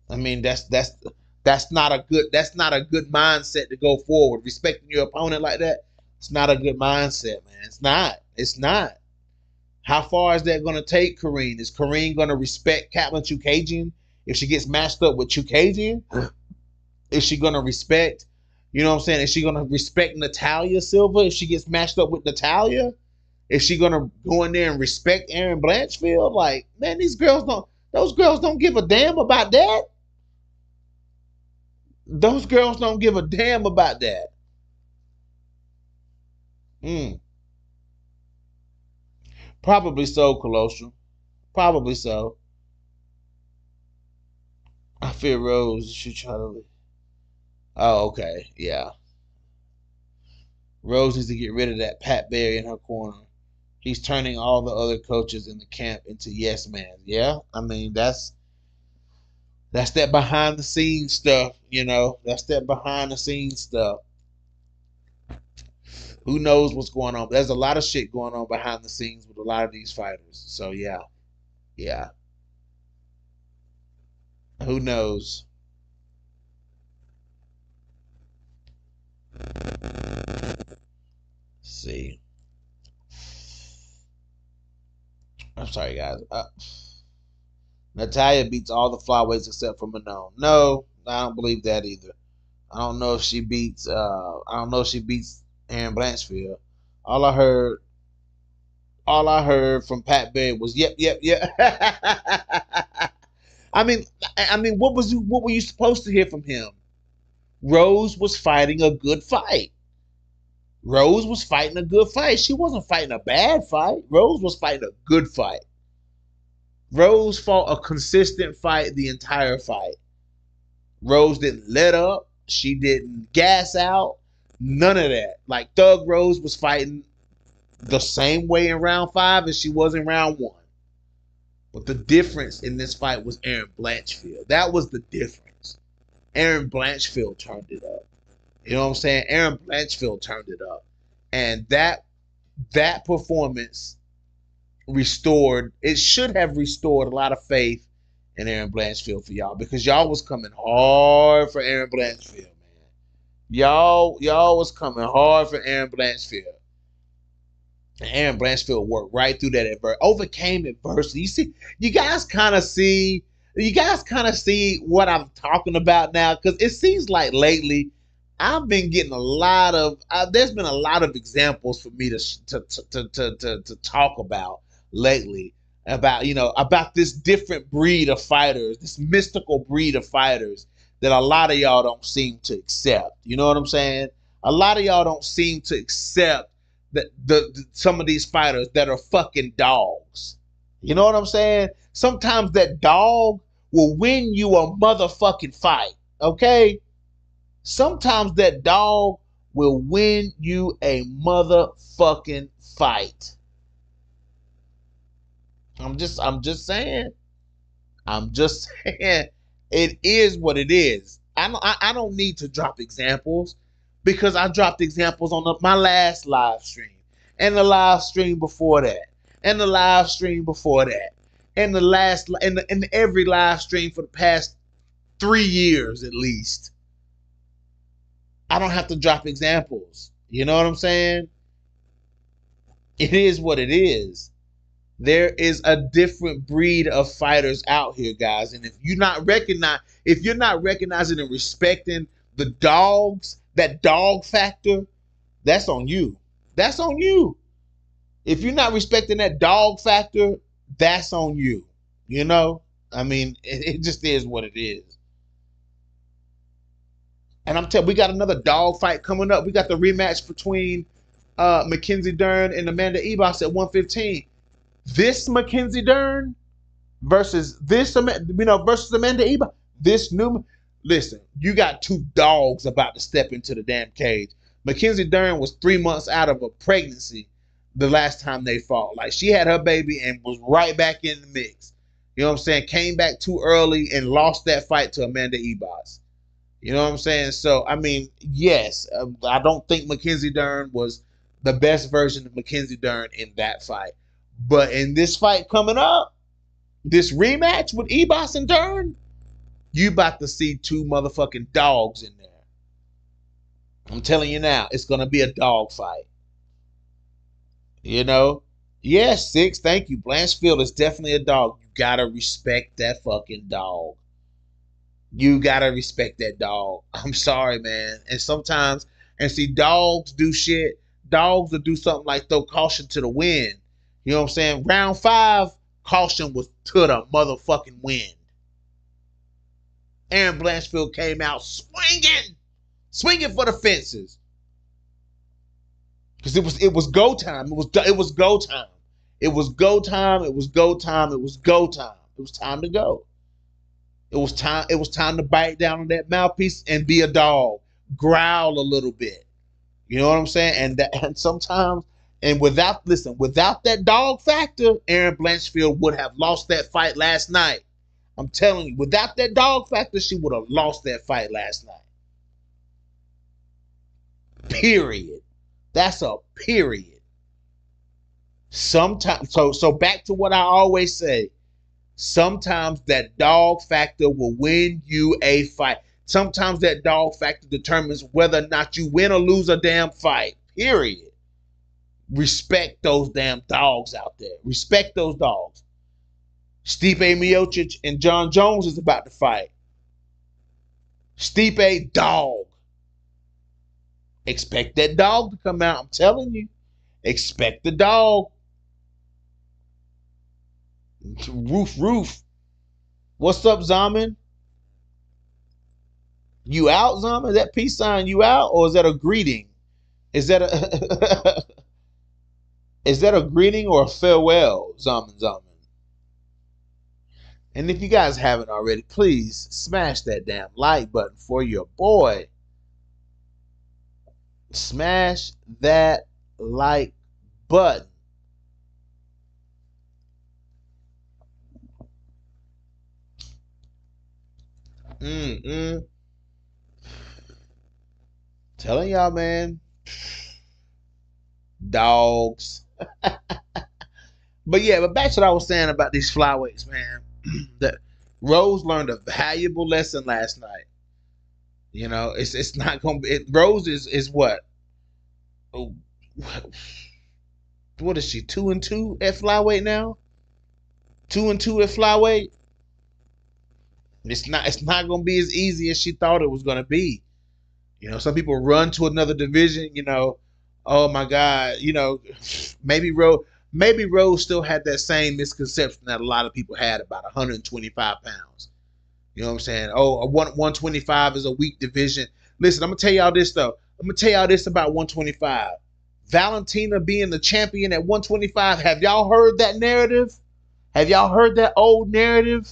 I mean, that's not a good mindset to go forward. Respecting your opponent like that, it's not a good mindset, man. It's not. It's not. How far is that going to take Karine? Is Karine going to respect Katlyn Chookagian if she gets matched up with Chookagian? Is she going to respect, what I'm saying? Is she going to respect Natalia Silva if she gets matched up with Natalia? Is she going to go in there and respect Arent Blanchfield? Like, man, those girls don't give a damn about that. Those girls don't give a damn about that. Mm, probably so, Colostrum. Probably so. I fear Rose should try to. Oh, okay. Yeah. Rose needs to get rid of that Pat Barry in her corner. He's turning all the other coaches in the camp into yes men. Yeah. I mean, that's that behind the scenes stuff. That's that behind the scenes stuff. Who knows what's going on? But there's a lot of shit going on behind the scenes with a lot of these fighters. So yeah. Yeah. Who knows? See, I'm sorry, guys. Natalia beats all the flyweights except for Manon. No, I don't believe that either. I don't know if she beats. I don't know if she beats Aaron Blanchfield. All I heard, all I heard from Pat Berry was yep, yep, yep. I mean, what were you supposed to hear from him? Rose was fighting a good fight. Rose was fighting a good fight. She wasn't fighting a bad fight. Rose was fighting a good fight. Rose fought a consistent fight the entire fight. Rose didn't let up. She didn't gas out. None of that. Like Thug Rose was fighting the same way in round 5 as she was in round 1. But the difference in this fight was Arent Blanchfield. That was the difference. Arent Blanchfield turned it up. You know what I'm saying? Arent Blanchfield turned it up. And that performance restored, it should have restored a lot of faith in Arent Blanchfield for y'all, because y'all was coming hard for Arent Blanchfield, man. Y'all was coming hard for Arent Blanchfield. And Arent Blanchfield worked right through that overcame adversity. You see, you guys kind of see what I'm talking about now, because it seems like lately I've been getting a lot of there's been a lot of examples for me to talk about lately, about, you know, about this different breed of fighters, this mystical breed of fighters that a lot of y'all don't seem to accept. You know what I'm saying? A lot of y'all don't seem to accept that some of these fighters that are fucking dogs. You know what I'm saying? Sometimes that dog will win you a motherfucking fight. Okay? Sometimes that dog will win you a motherfucking fight. I'm just saying. I'm just saying. It is what it is. I don't need to drop examples, because I dropped examples on my last live stream, and the live stream before that, and the live stream before that, and the last and every live stream for the past 3 years at least. I don't have to drop examples. You know what I'm saying? It is what it is. There is a different breed of fighters out here, guys. And if you're not recognizing and respecting the dogs, that dog factor, that's on you. That's on you. If you're not respecting that dog factor, that's on you. You know? I mean, it just is what it is. And I'm telling, we got another dog fight coming up. We got the rematch between Mackenzie Dern and Amanda Ebos at 115. This Mackenzie Dern versus versus Amanda Ebos. This new, listen, you got two dogs about to step into the damn cage. Mackenzie Dern was 3 months out of a pregnancy the last time they fought. Like, she had her baby and was right back in the mix. You know what I'm saying? Came back too early and lost that fight to Amanda Ebos. You know what I'm saying? So, I mean, yes, I don't think Mackenzie Dern was the best version of Mackenzie Dern in that fight. But in this fight coming up, this rematch with Ebos and Dern, you about to see two motherfucking dogs in there. I'm telling you now, it's going to be a dog fight. You know? Yes, Six, thank you. Blanchfield is definitely a dog. You got to respect that fucking dog. You gotta respect that dog. I'm sorry, man. And sometimes, and see, dogs do shit. Dogs will do something like throw caution to the wind. You know what I'm saying? Round 5, caution was to the motherfucking wind. Arent Blanchfield came out swinging for the fences, because it was go time. It was go time. It was go time. It was go time. It was go time. It was time to go. It was time to bite down on that mouthpiece and be a dog. Growl a little bit. You know what I'm saying? And sometimes, and without that dog factor, Arent Blanchfield would have lost that fight last night. I'm telling you, without that dog factor, she would have lost that fight last night. Period. That's a period. Sometimes, so back to what I always say. Sometimes that dog factor will win you a fight. Sometimes that dog factor determines whether or not you win or lose a damn fight. Period. Respect those damn dogs out there. Respect those dogs. Stipe Miocic and John Jones is about to fight. Stipe, dog. Expect that dog to come out. I'm telling you. Expect the dog. Roof. What's up, Zaman? You out, Zaman? Is that peace sign you out? Or is that a greeting? Is that a is that a greeting or a farewell, Zaman? And if you guys haven't already, please smash that damn like button for your boy. Smash that like button. Telling y'all, man. Dogs. But yeah, but back to what I was saying about these flyweights, man. That Rose learned a valuable lesson last night. You know, it's not gonna be. Rose is what? Oh, what is she? 2-2 at flyweight now. 2-2 at flyweight. It's not gonna be as easy as she thought it was gonna be. You know, some people run to another division. You know, oh my God. You know, maybe Rose still had that same misconception that a lot of people had about 125 pounds. You know what I'm saying? Oh, 125 is a weak division. Listen, I'm gonna tell y'all this though. I'm gonna tell y'all this about 125. Valentina being the champion at 125. Have y'all heard that narrative? Have y'all heard that old narrative?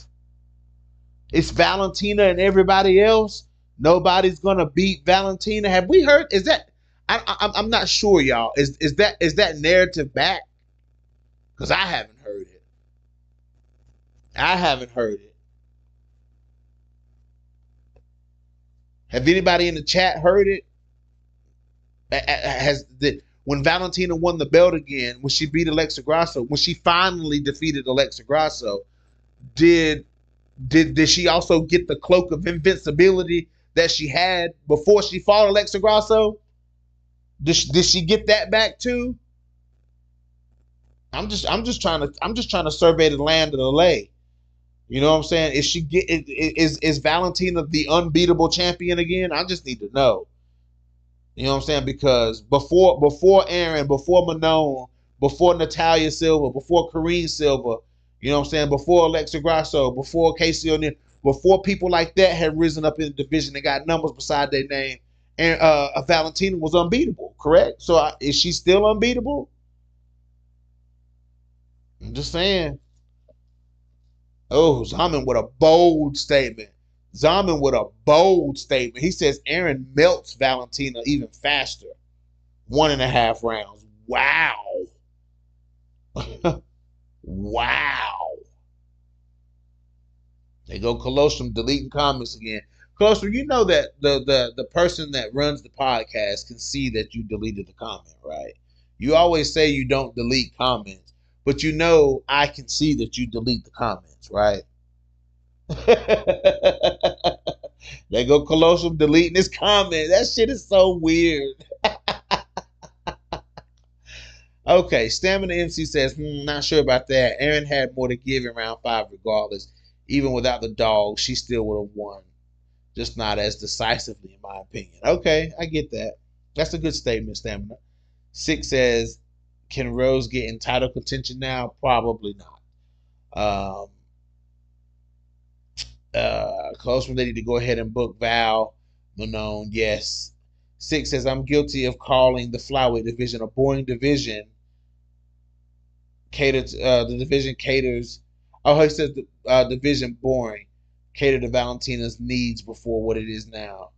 It's Valentina and everybody else. Nobody's gonna beat Valentina. Have we heard? Is that? I'm not sure, y'all. Is that narrative back? Because I haven't heard it. I haven't heard it. Have anybody in the chat heard it? When Valentina won the belt again, when she beat Alexa Grasso, when she finally defeated Alexa Grasso, did she also get the cloak of invincibility that she had before she fought Alexa Grasso? Did she get that back too? I'm just trying to survey the land of the lay. You know what I'm saying? Is Valentina the unbeatable champion again? I just need to know. You know what I'm saying? Because before Arent, before Manon, before Natalia Silva, before Karine Silva, you know what I'm saying? Before Alexa Grasso, before Casey O'Neill, before people like that had risen up in the division and got numbers beside their name, and Valentina was unbeatable, correct? So is she still unbeatable? I'm just saying. Oh, Zaman with a bold statement. Zaman with a bold statement. He says Arent melts Valentina even faster. 1.5 rounds. Wow. Wow. They go Colostrum deleting comments again. Colostrum, you know that the person that runs the podcast can see that you deleted the comment, right? You always say you don't delete comments, but you know I can see that you delete the comments, right? They go Colostrum deleting his comment. That shit is so weird. Okay, Stamina MC says, not sure about that. Arent had more to give in round 5 regardless. Even without the dog, she still would have won. Just not as decisively, in my opinion. Okay, I get that. That's a good statement, Stamina. 6 says, can Rose get in title contention now? Probably not. Close one, they need to go ahead and book Val Manon. Yes. 6 says, I'm guilty of calling the flyweight division a boring division. The division caters. Oh, he says the division boring. Cater to Valentina's needs before what it is now.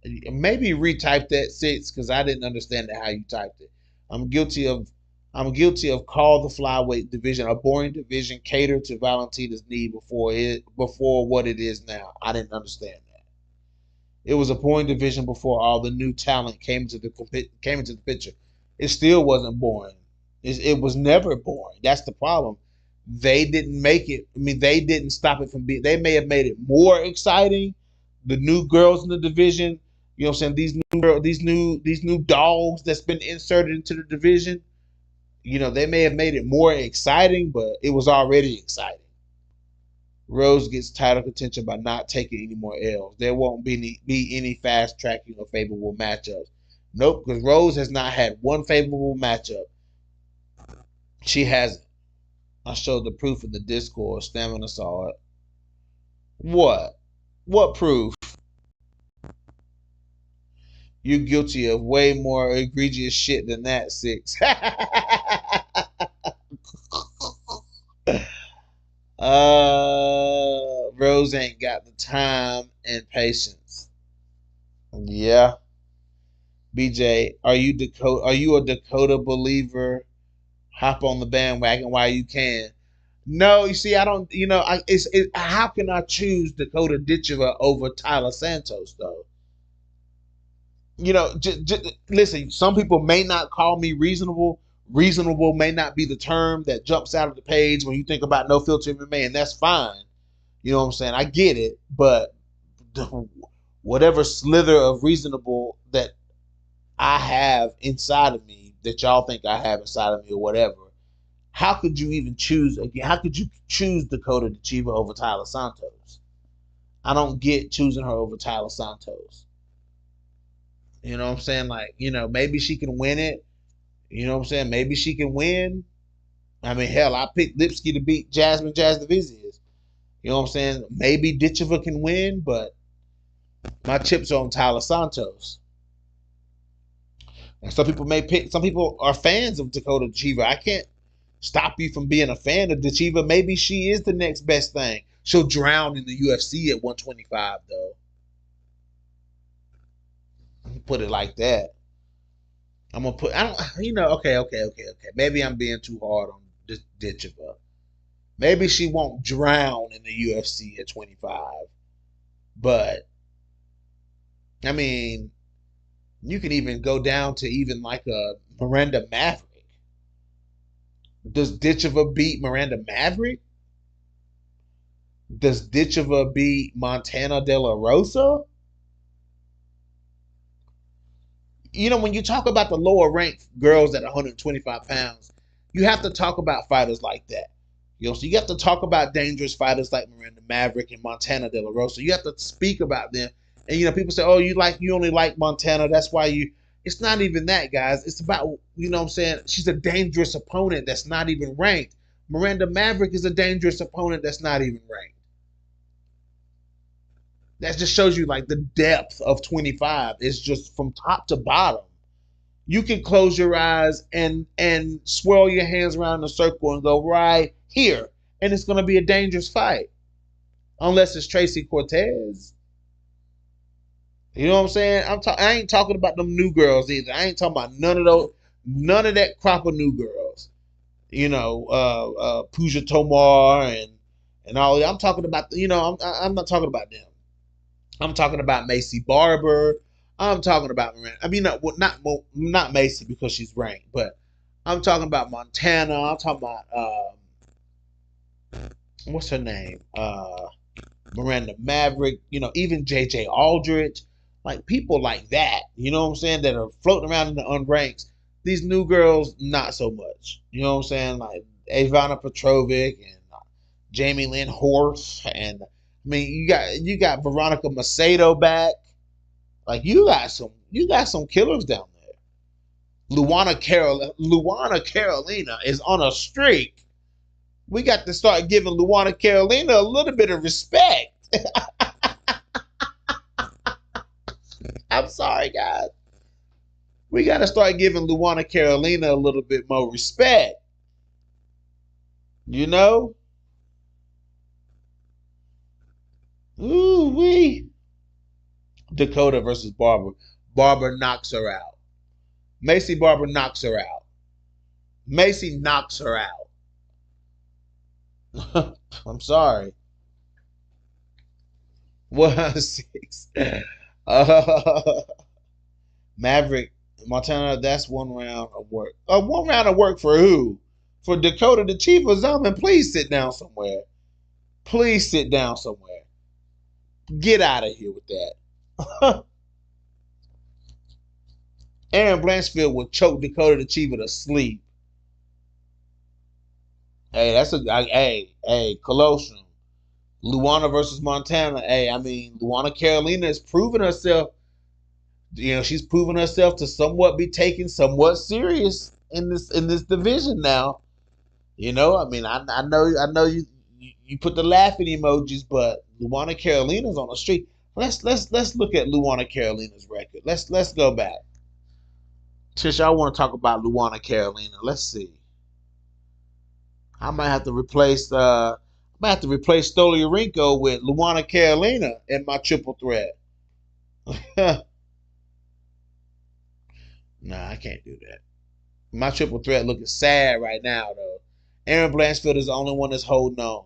Maybe retype that 6 because I didn't understand how you typed it. I'm guilty of call the flyweight division a boring division cater to Valentina's need before what it is now. I didn't understand that. It was a boring division before all the new talent came into the picture. It still wasn't boring. It was never boring. That's the problem. They didn't make it. I mean, they didn't stop it from being. They may have made it more exciting, the new girls in the division, you know what I'm saying, these new dogs that's been inserted into the division, they may have made it more exciting, but it was already exciting. Rose gets title contention by not taking any more L's. There won't be any fast tracking or favorable matchups. Nope, because Rose has not had one favorable matchup. She hasn't. I showed the proof in the Discord. Stamina saw it. What? What proof? You're guilty of way more egregious shit than that, Six. Rose ain't got the time and patience. Yeah. BJ, are you a Dakota believer? Hop on the bandwagon while you can. No, you see, I don't. How can I choose Dakota Ditcheva over Tyler Santos though? Listen. Some people may not call me reasonable. Reasonable may not be the term that jumps out of the page when you think about no filter MMA, and that's fine. You know what I'm saying? I get it, but whatever slither of reasonable that I have inside of me, that y'all think I have inside of me, or whatever. How could you even choose again? How could you choose Dakota Ditcheva over Tyler Santos? I don't get choosing her over Tyler Santos. You know what I'm saying? Like, maybe she can win it. You know what I'm saying? Maybe she can win. I mean, hell, I picked Lipsky to beat Jasmine Jasdivizius. You know what I'm saying? Maybe Ditcheva can win, but my chips are on Tyler Santos. And some people are fans of Dakota Ditcheva. I can't stop you from being a fan of Ditcheva. Maybe she is the next best thing. She'll drown in the UFC at 125, though. Put it like that. I'm gonna put. I don't. Okay. Maybe I'm being too hard on Ditcheva. Maybe she won't drown in the UFC at 25, but I mean, you can even go down to even like a Miranda Maverick. Does Ditcheva beat Miranda Maverick? Does Ditcheva beat Montana De La Rosa? When you talk about the lower ranked girls at 125 pounds, you have to talk about fighters like that. So you have to talk about dangerous fighters like Miranda Maverick and Montana De La Rosa. You have to speak about them. And people say, "Oh, you only like Montana. That's why you." It's not even that, guys. It's about, what I'm saying, she's a dangerous opponent that's not even ranked. Miranda Maverick is a dangerous opponent that's not even ranked. That just shows you like the depth of 25. It's just from top to bottom. You can close your eyes and swirl your hands around in a circle and go right here, and it's going to be a dangerous fight, unless it's Tracy Cortez. You know what I'm saying? I ain't talking about them new girls either. I ain't talking about none of that crop of new girls. Pooja Tomar and all that. I'm talking about. I'm not talking about them. I'm talking about Macy Barber. I'm talking about Miranda. I mean, not Macy because she's ranked, but I'm talking about Montana. I'm talking about what's her name? Miranda Maverick. Even JJ Aldrich. Like people like that. You know what I'm saying? That are floating around in the unranked. These new girls, not so much. You know what I'm saying? Like Ivana Petrovic and Jamie Lynn Horst, and I mean you got Veronica Macedo back. Like you got some killers down there. Luana Carolina is on a streak. We got to start giving Luana Carolina a little bit of respect. I'm sorry, guys. We got to start giving Luana Carolina a little bit more respect. Ooh wee. Dakota versus Barber. Barber knocks her out. Macy Barber knocks her out. Macy knocks her out. I'm sorry. What? 6. Maverick, Montana, that's one round of work. One round of work for who? For Dakota Ditcheva. Zaman, please sit down somewhere. Please sit down somewhere. Get out of here with that. Aaron Blanchfield would choke Dakota Achiever to sleep. Hey, hey, Colosseum. Luana versus Montana. Hey, I mean, Luana Carolina has proven herself. You know, she's proven herself to somewhat be taken somewhat serious in this division now. You know, I mean, I know you put the laughing emojis, but Luana Carolina's on the street. Let's look at Luana Carolina's record. Let's go back. Tish, I want to talk about Luana Carolina. Let's see. I might have to replace Stolyarenko with Luana Carolina in my triple threat. Nah, I can't do that. My triple threat looking sad right now though. Aaron Blanchfield is the only one that's holding on.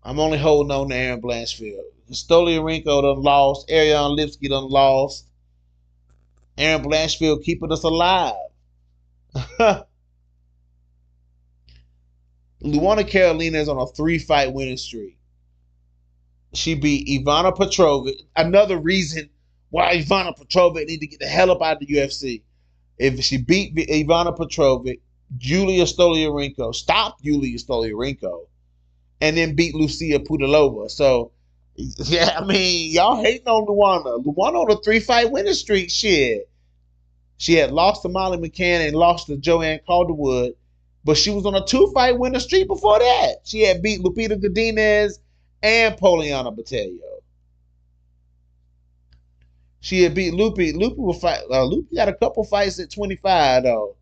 I'm only holding on to Aaron Blanchfield. Stolyarenko done lost. Arent Lipsky done lost. Aaron Blanchfield keeping us alive. Luana Carolina is on a 3-fight winning streak. She beat Ivana Petrovic. Another reason why Ivana Petrovic need to get the hell up out of the UFC. If she beat Ivana Petrovic, Julia Stolyarenko, stopped Julia Stolyarenko, and then beat Lucia Pudilova. So, yeah, I mean, y'all hating on Luana. Luana on a 3-fight winning streak. Shit. She had lost to Molly McCann and lost to Joanne Calderwood, but she was on a 2-fight winning streak before that. She had beat Lupita Godinez and Poliana Botelho. She had beat Lupi. Lupi got a couple fights at 25 though.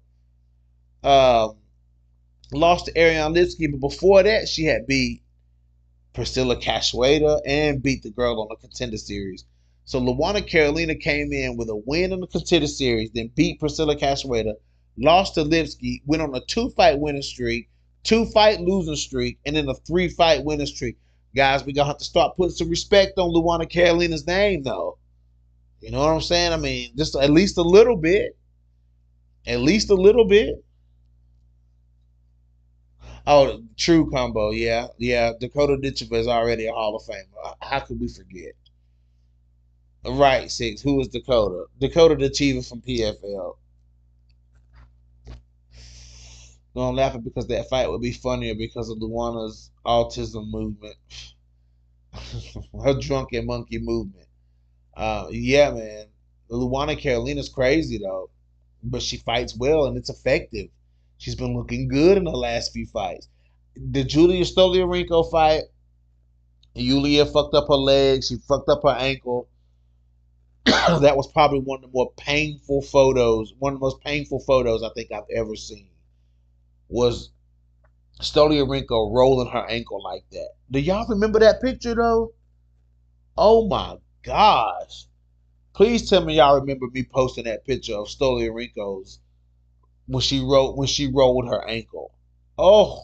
Lost to Arent Lipsky, but before that, she had beat Priscilla Cachoeira and beat the girl on the Contender Series. So Luana Carolina came in with a win on the Contender Series, then beat Priscilla Cachoeira, lost to Lipsky, went on a 2-fight winning streak, 2-fight losing streak, and then a 3-fight winning streak. Guys, we're going to have to start putting some respect on Luana Carolina's name, though. You know what I'm saying? I mean, just at least a little bit. At least a little bit. Oh, true combo. Yeah. Dakota Ditcheva is already a Hall of Famer. How could we forget? Right, 6. Who is Dakota? Dakota Ditcheva from PFL. No, I'm laughing because that fight would be funnier because of Luana's autism movement. Her drunken monkey movement. Yeah, man. Luana Carolina's crazy though, but she fights well and it's effective. She's been looking good in the last few fights. The Julia Stolyarenko fight, Julia fucked up her leg. She fucked up her ankle. That was probably one of the more painful photos. One of the most painful photos I think I've ever seen was Stolyarenko rolling her ankle like that. Do y'all remember that picture though? Oh my gosh. Please tell me y'all remember me posting that picture of Stolyarenko's when she rolled her ankle. Oh,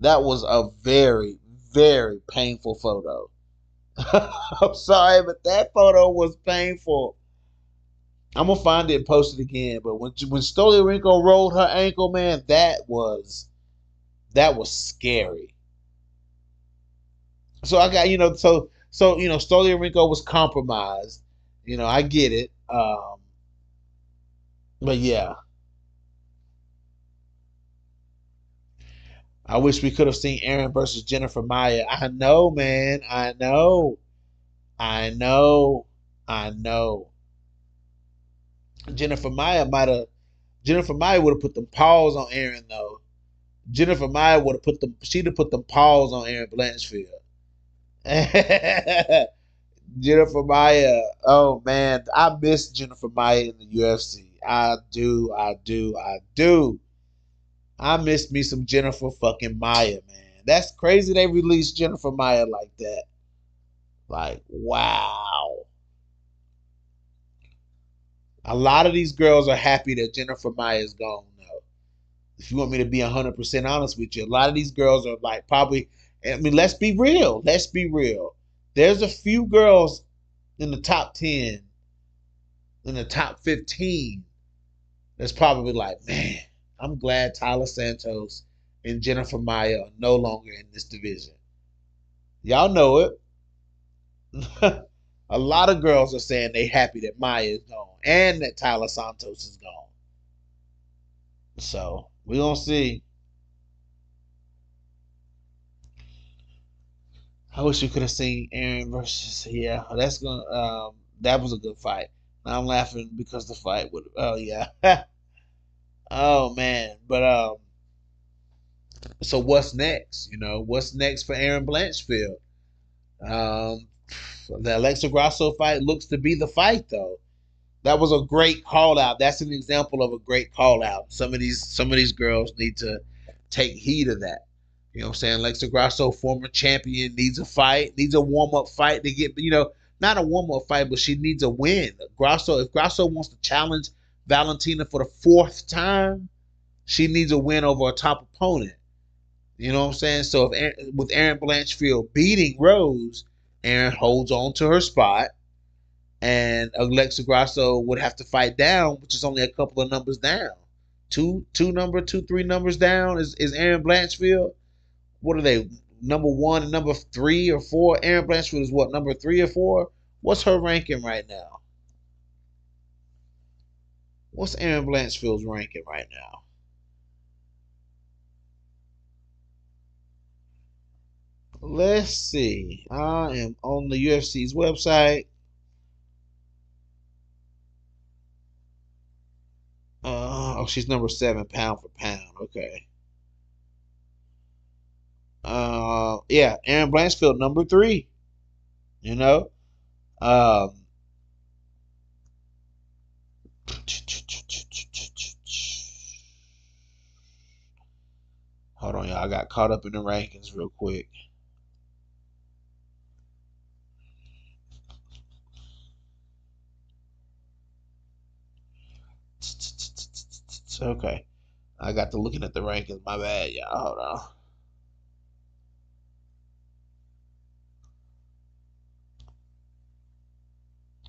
that was a very, very painful photo. I'm sorry, but that photo was painful. I'm gonna find it and post it again. But when Stolyarenko rolled her ankle, man, that was scary. So I got Stolyarenko was compromised. I get it. But yeah, I wish we could have seen Arent versus Jennifer Maia. I know, man. I know. I know. I know. Jennifer Maia would have put them paws on Arent though. Jennifer Maia she'd have put them paws on Arent Blanchfield. Jennifer Maia. Oh man, I miss Jennifer Maia in the UFC. I do. I miss me some Jennifer fucking Maia, man. That's crazy they released Jennifer Maia like that. Like, wow. A lot of these girls are happy that Jennifer Maia is gone now. If you want me to be 100% honest with you, a lot of these girls are like probably, I mean, let's be real. Let's be real. There's a few girls in the top 10, in the top 15, that's probably like, man, I'm glad Tyler Santos and Jennifer Maia are no longer in this division. Y'all know it. A lot of girls are saying they happy that Maya is gone and that Tyler Santos is gone. So we gonna see. I wish we could have seen Aaron versus. Yeah, that's gonna. That was a good fight. Now I'm laughing because the fight would. Oh yeah. Oh man. But so what's next? You know, what's next for Aaron Blanchfield? Um, the Alexa Grasso fight looks to be the fight though. That was a great call out. That's an example of a great call out. Some of these girls need to take heed of that. You know what I'm saying? Alexa Grasso, former champion, needs a fight, needs a warm up fight to get, not a warm up fight, but she needs a win. If Grasso wants to challenge Valentina for the fourth time, she needs a win over a top opponent. You know what I'm saying? So with Aaron Blanchfield beating Rose, Aaron holds on to her spot, and Alexa Grasso would have to fight down, which is only a couple of numbers down. Three numbers down is Aaron Blanchfield. What are they? Number one and number 3 or 4. Aaron Blanchfield is what, number 3 or 4? What's her ranking right now? What's Aaron Blanchfield's ranking right now? Let's see. I am on the UFC's website. She's number 7 pound for pound. Okay. Yeah, Aaron Blanchfield number 3. You know, um, hold on, y'all. I got caught up in the rankings real quick. Okay, I got to looking at the rankings. My bad, y'all. Hold on.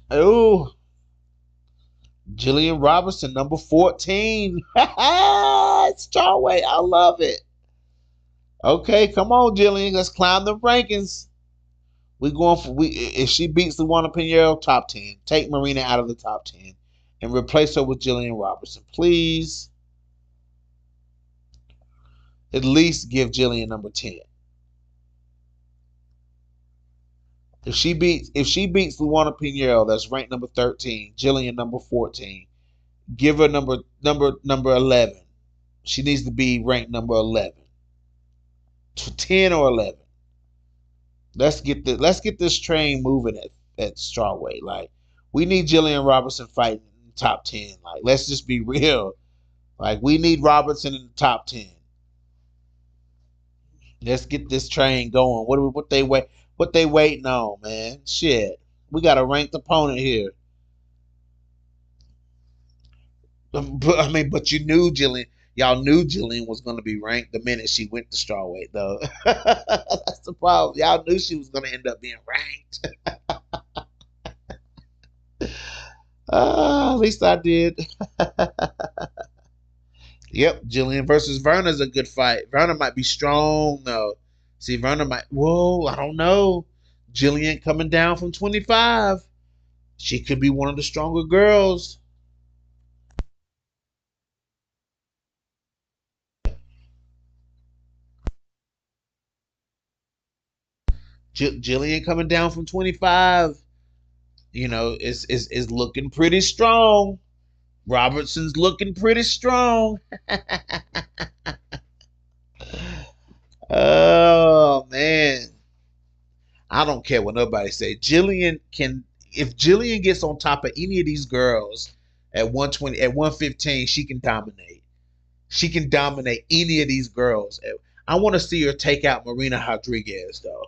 Oh, Jillian Robinson, number 14. Strawweight. I love it. Okay, come on, Jillian. Let's climb the rankings. We going for if she beats Luana Pinheiro, top 10. Take Marina out of the top 10 and replace her with Jillian Robinson. Please. At least give Jillian number 10. If she beats Luana Pinheiro, that's ranked number 13, Jillian number 14. Give her number 11. She needs to be ranked number 11. To 10 or 11. Let's get this train moving at strawweight. Like, we need Jillian Robinson fighting in the top 10. Like, let's just be real. Like, we need Robinson in the top 10. Let's get this train going. What they waiting on, man? Shit. We got a ranked opponent here. But you knew Jillian. Y'all knew Jillian was going to be ranked the minute she went to strawweight, though. That's the problem. Y'all knew she was going to end up being ranked. At least I did. Yep, Jillian versus Verna's a good fight. Verna might be strong, though. See, Verna might. Whoa, I don't know. Jillian coming down from 25. She could be one of the stronger girls. Jillian coming down from 25, is looking pretty strong. Robertson's looking pretty strong. Oh man, I don't care what nobody say. If Jillian gets on top of any of these girls at 120, at 115, she can dominate. She can dominate any of these girls. I want to see her take out Marina Rodriguez, though.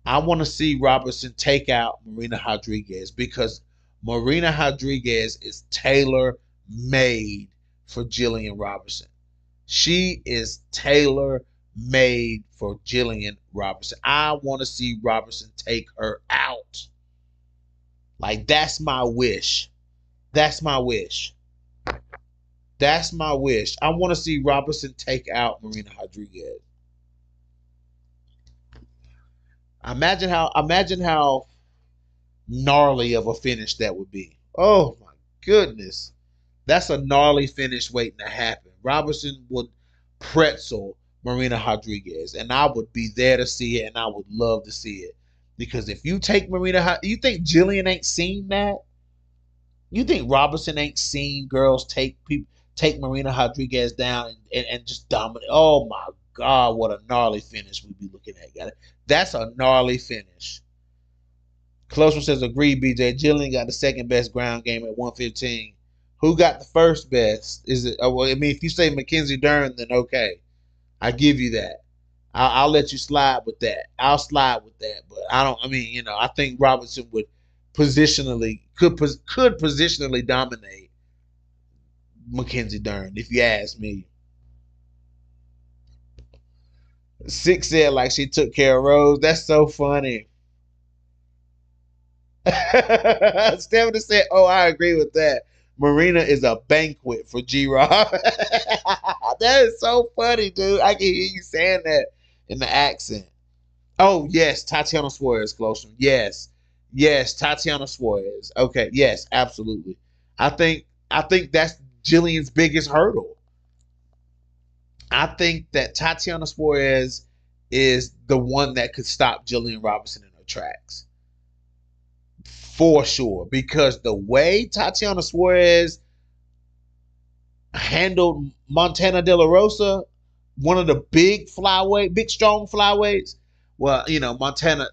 I want to see Robertson take out Marina Rodriguez because Marina Rodriguez is tailor made for Jillian Robertson. She is tailor made for Jillian Robertson. I want to see Robertson take her out. Like, that's my wish. That's my wish. That's my wish. I want to see Robertson take out Marina Rodriguez. Imagine how gnarly of a finish that would be. Oh my goodness. That's a gnarly finish waiting to happen. Robertson would pretzel Marina Rodriguez, and I would be there to see it, and I would love to see it. Because if you take you think Jillian ain't seen that? You think Robertson ain't seen girls take Marina Rodriguez down and just dominate? Oh my God, what a gnarly finish we'd be looking at. Got it. That's a gnarly finish. Close one says, agree, BJ. Jillian got the second best ground game at 115. Who got the first best? Is it? Well, I mean, if you say Mackenzie Dern, then okay, I give you that. I'll let you slide with that. I'll slide with that. But I don't. I mean, I think Robinson would could positionally dominate Mackenzie Dern, if you ask me. Six said like she took care of Rose. That's so funny. Stephanie said, "Oh, I agree with that. Marina is a banquet for G-Rob." That is so funny, dude. I can hear you saying that in the accent. Oh yes, Tatiana Suarez, closer. Yes, yes, Tatiana Suarez. Okay, yes, absolutely. I think that's Jillian's biggest hurdle. I think that Tatiana Suarez is the one that could stop Jillian Robinson in her tracks. For sure. Because the way Tatiana Suarez handled Montana De La Rosa, one of the big strong flyweights. Well, Montana,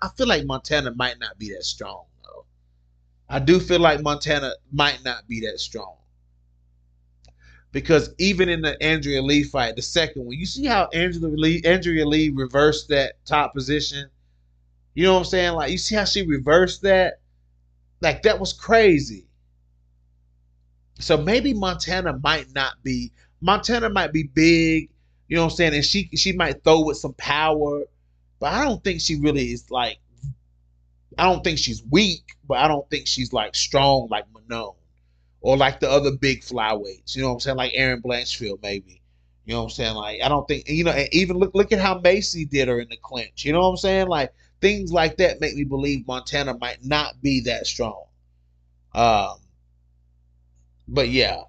I feel like Montana might not be that strong, though. I do feel like Montana might not be that strong. Because even in the Andrea Lee fight, the second one, you see how Andrea Lee reversed that top position? You know what I'm saying? Like, you see how she reversed that? Like, that was crazy. So maybe Montana might be big, you know what I'm saying? And she might throw with some power, but I don't think she really is like, I don't think she's weak, but I don't think she's like strong like Manon or like the other big flyweights, you know what I'm saying? Like Arent Blanchfield, maybe. You know what I'm saying? Like, I don't think, and even look at how Macy did her in the clinch. You know what I'm saying? Like, things like that make me believe Montana might not be that strong. Um, but yeah,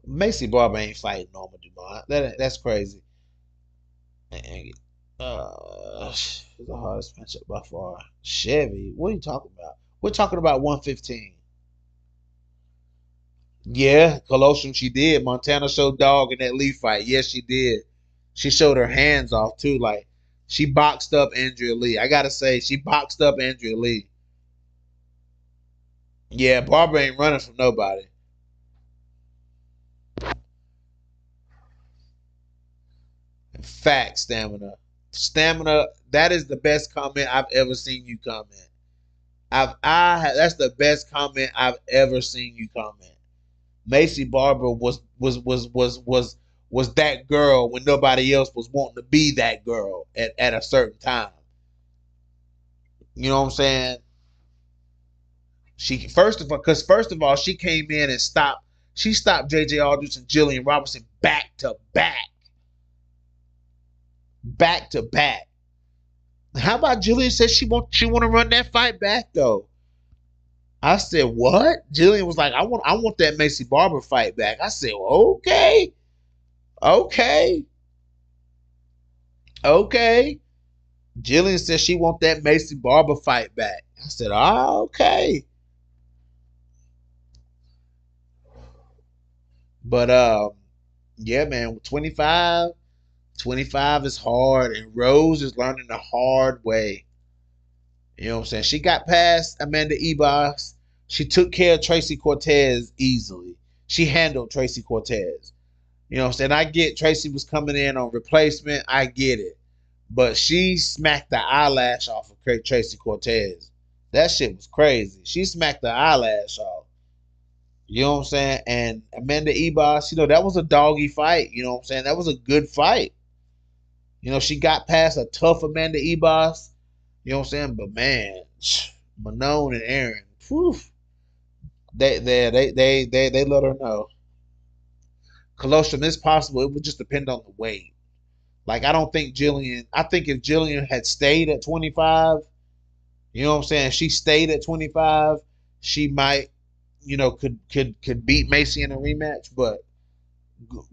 Macy Barber ain't fighting Norma Dumont. That's crazy. The hardest matchup by far. Chevy, what are you talking about? We're talking about 115. Yeah, Colosseum, she did. Montana showed dog in that Lee fight. Yes, she did. She showed her hands off too. Like, she boxed up Andrea Lee. I gotta say, she boxed up Andrea Lee. Yeah, Barbara ain't running from nobody. Fact, stamina. Stamina, that is the best comment I've ever seen you comment. That's the best comment I've ever seen you comment. Macy Barber was that girl when nobody else was wanting to be that girl at a certain time. You know what I'm saying? First of all, she came in and stopped JJ Aldrich and Jillian Robinson back to back. Back to back. How about Jillian said she want to run that fight back though? I said, what? Jillian was like, I want that Macy Barber fight back. I said, well, okay. Okay. Okay. Jillian said she want that Macy Barber fight back. I said, okay. But yeah, man, 25 is hard, and Rose is learning the hard way. You know what I'm saying? She got past Amanda Ebos. She took care of Tracy Cortez easily. She handled Tracy Cortez. You know what I'm saying? I get Tracy was coming in on replacement. I get it. But she smacked the eyelash off of Tracy Cortez. That shit was crazy. She smacked the eyelash off. You know what I'm saying? And Amanda Ebos, that was a doggy fight. You know what I'm saying? That was a good fight. She got past a tough Amanda Ebos. You know what I'm saying? But man, Manon and Arent, whew, they let her know. Colosseum is possible. It would just depend on the weight. Like I don't think Jillian. I think if Jillian had stayed at 25, you know what I'm saying? If she stayed at 25, she might, could beat Macy in a rematch. But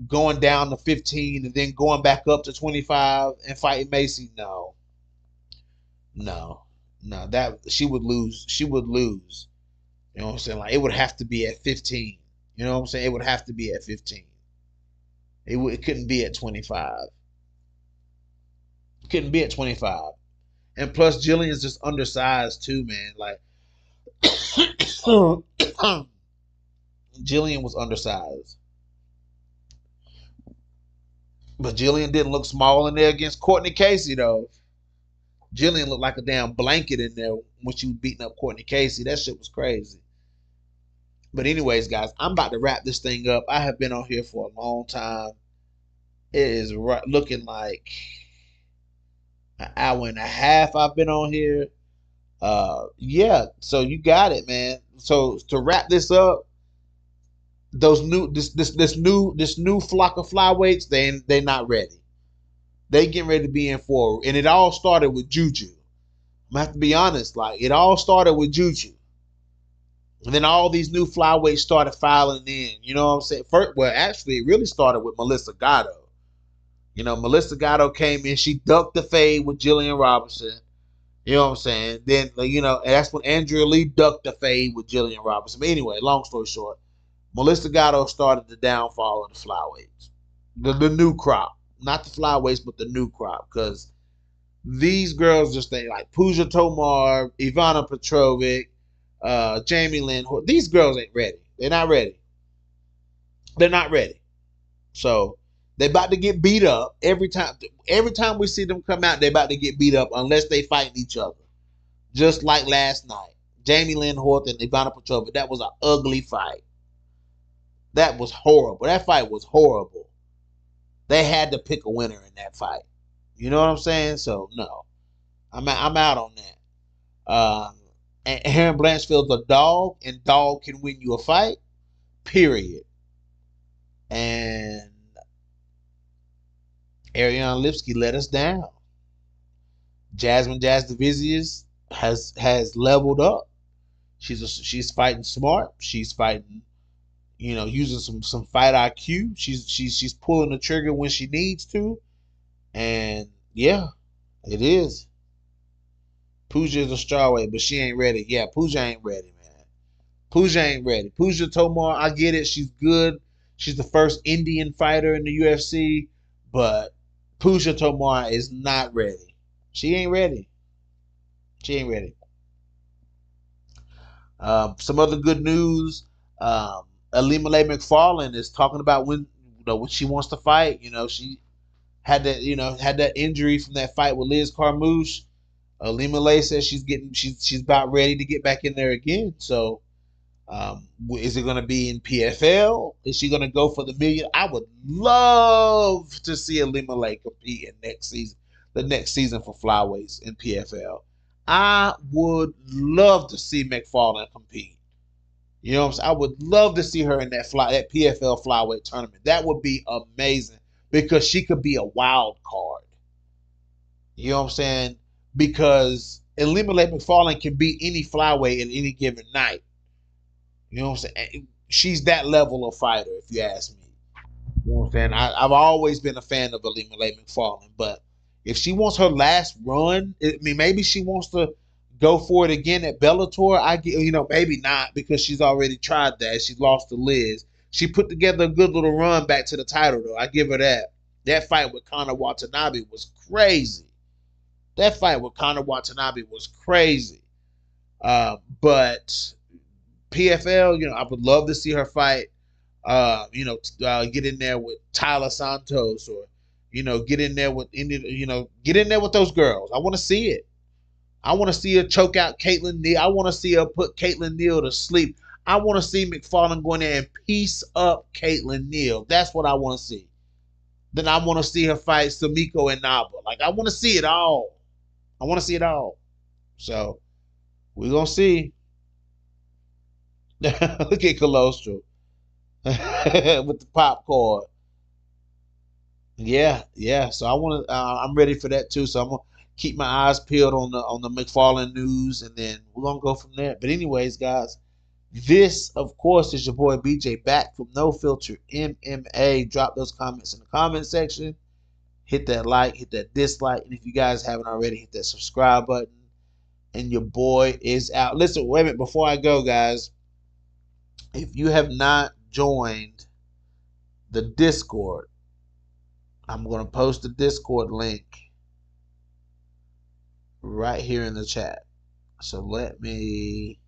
going down to 15 and then going back up to 25 and fighting Macy, no, no, no. That she would lose. She would lose. You know what I'm saying? Like it would have to be at 15. You know what I'm saying? It would have to be at 15. It couldn't be at 25. It couldn't be at 25. And plus, Jillian's just undersized too, man. Like Jillian was undersized, but Jillian didn't look small in there against Courtney Casey though. Jillian looked like a damn blanket in there when she was beating up Courtney Casey. That shit was crazy. But anyways, guys, I'm about to wrap this thing up. I have been on here for a long time. It is looking like an hour and a half I've been on here. Yeah, so you got it, man. So to wrap this up, this new flock of flyweights, they not ready. They getting ready to be in for, and it all started with Juju. I'm gonna have to be honest, like it all started with Juju. And then all these new flyweights started filing in. You know what I'm saying? First, well, actually, it really started with Melissa Gatto. Melissa Gatto came in. She ducked the fade with Jillian Robinson. You know what I'm saying? Then, and that's when Andrea Lee ducked the fade with Jillian Robinson. But anyway, long story short, Melissa Gatto started the downfall of the flyweights. The new crop. Not the flyweights, but the new crop. Because these girls just think like Pooja Tomar, Ivana Petrovic, Jamie Lynn. These girls ain't ready. They're not ready. They're not ready. So they're about to get beat up every time. Every time we see them come out, they're about to get beat up unless they fight each other. Just like last night, Jamie Lynn Horth and Ivana Petrovic. That was an ugly fight. That was horrible. That fight was horrible. They had to pick a winner in that fight. You know what I'm saying? So no, I'm out on that. And Arent Blanchfield's a dog, and dog can win you a fight. Period. And Arent Lipsky let us down. Jasmine Jasdivizius has leveled up. She's fighting smart. She's fighting, using some fight IQ. She's pulling the trigger when she needs to. And yeah, it is. Pooja is a strawweight, but she ain't ready. Yeah, Pooja ain't ready, man. Pooja ain't ready. Pooja Tomar, I get it. She's good. She's the first Indian fighter in the UFC, but Pooja Tomar is not ready. She ain't ready. She ain't ready. Some other good news. Alimale McFarlane is talking about when she wants to fight. She had that injury from that fight with Liz Carmouche. Alimale says she's about ready to get back in there again. So, is it going to be in PFL? Is she going to go for the million? I would love to see Alimale compete in the next season for flyweights in PFL. I would love to see McFarlane compete. You know what I'm saying? I would love to see her in that PFL flyweight tournament. That would be amazing because she could be a wild card. You know what I'm saying? Because Alimale McFarlane can beat any flyweight at any given night. You know what I'm saying? She's that level of fighter, if you ask me. You know what I'm saying? I've always been a fan of Alimale McFarlane, but if she wants her last run, maybe she wants to go for it again at Bellator. Maybe not because she's already tried that. She lost to Liz. She put together a good little run back to the title, though. I give her that. That fight with Conor Watanabe was crazy. That fight with Conor Watanabe was crazy. But PFL, I would love to see her fight. Get in there with Tyler Santos or get in there with get in there with those girls. I want to see it. I want to see her choke out Caitlin Neal. I want to see her put Caitlin Neal to sleep. I want to see McFarlane go in there and piece up Caitlin Neal. That's what I want to see. Then I want to see her fight Samiko and Naba. Like, I want to see it all. I want to see it all. So, we're going to see. Look at Colostro with the popcorn. Yeah. So I want to. I'm ready for that too. So I'm gonna keep my eyes peeled on the McFarlane news, and then we're gonna go from there. But anyways, guys, this of course is your boy BJ back from No Filter MMA. Drop those comments in the comment section. Hit that like, hit that dislike, and if you guys haven't already, hit that subscribe button. And your boy is out. Listen, wait a minute before I go, guys. If you have not joined the Discord, I'm gonna post the Discord link right here in the chat. So let me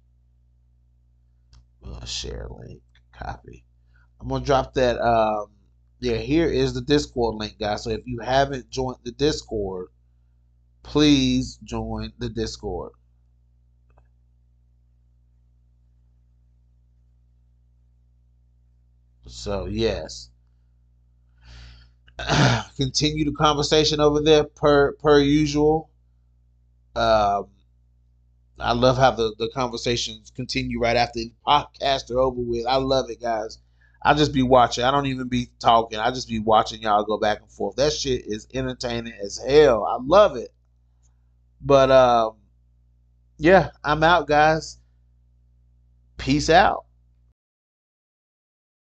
share link, copy. I'm gonna drop that. Yeah, here is the Discord link, guys. So if you haven't joined the Discord, please join the Discord. So yes, continue the conversation over there per usual. Um, I love how the conversations continue right after the podcast are over with. I love it, guys. I just be watching. I don't even be talking. I just be watching y'all go back and forth. That shit is entertaining as hell. I love it. But yeah, I'm out, guys. Peace out.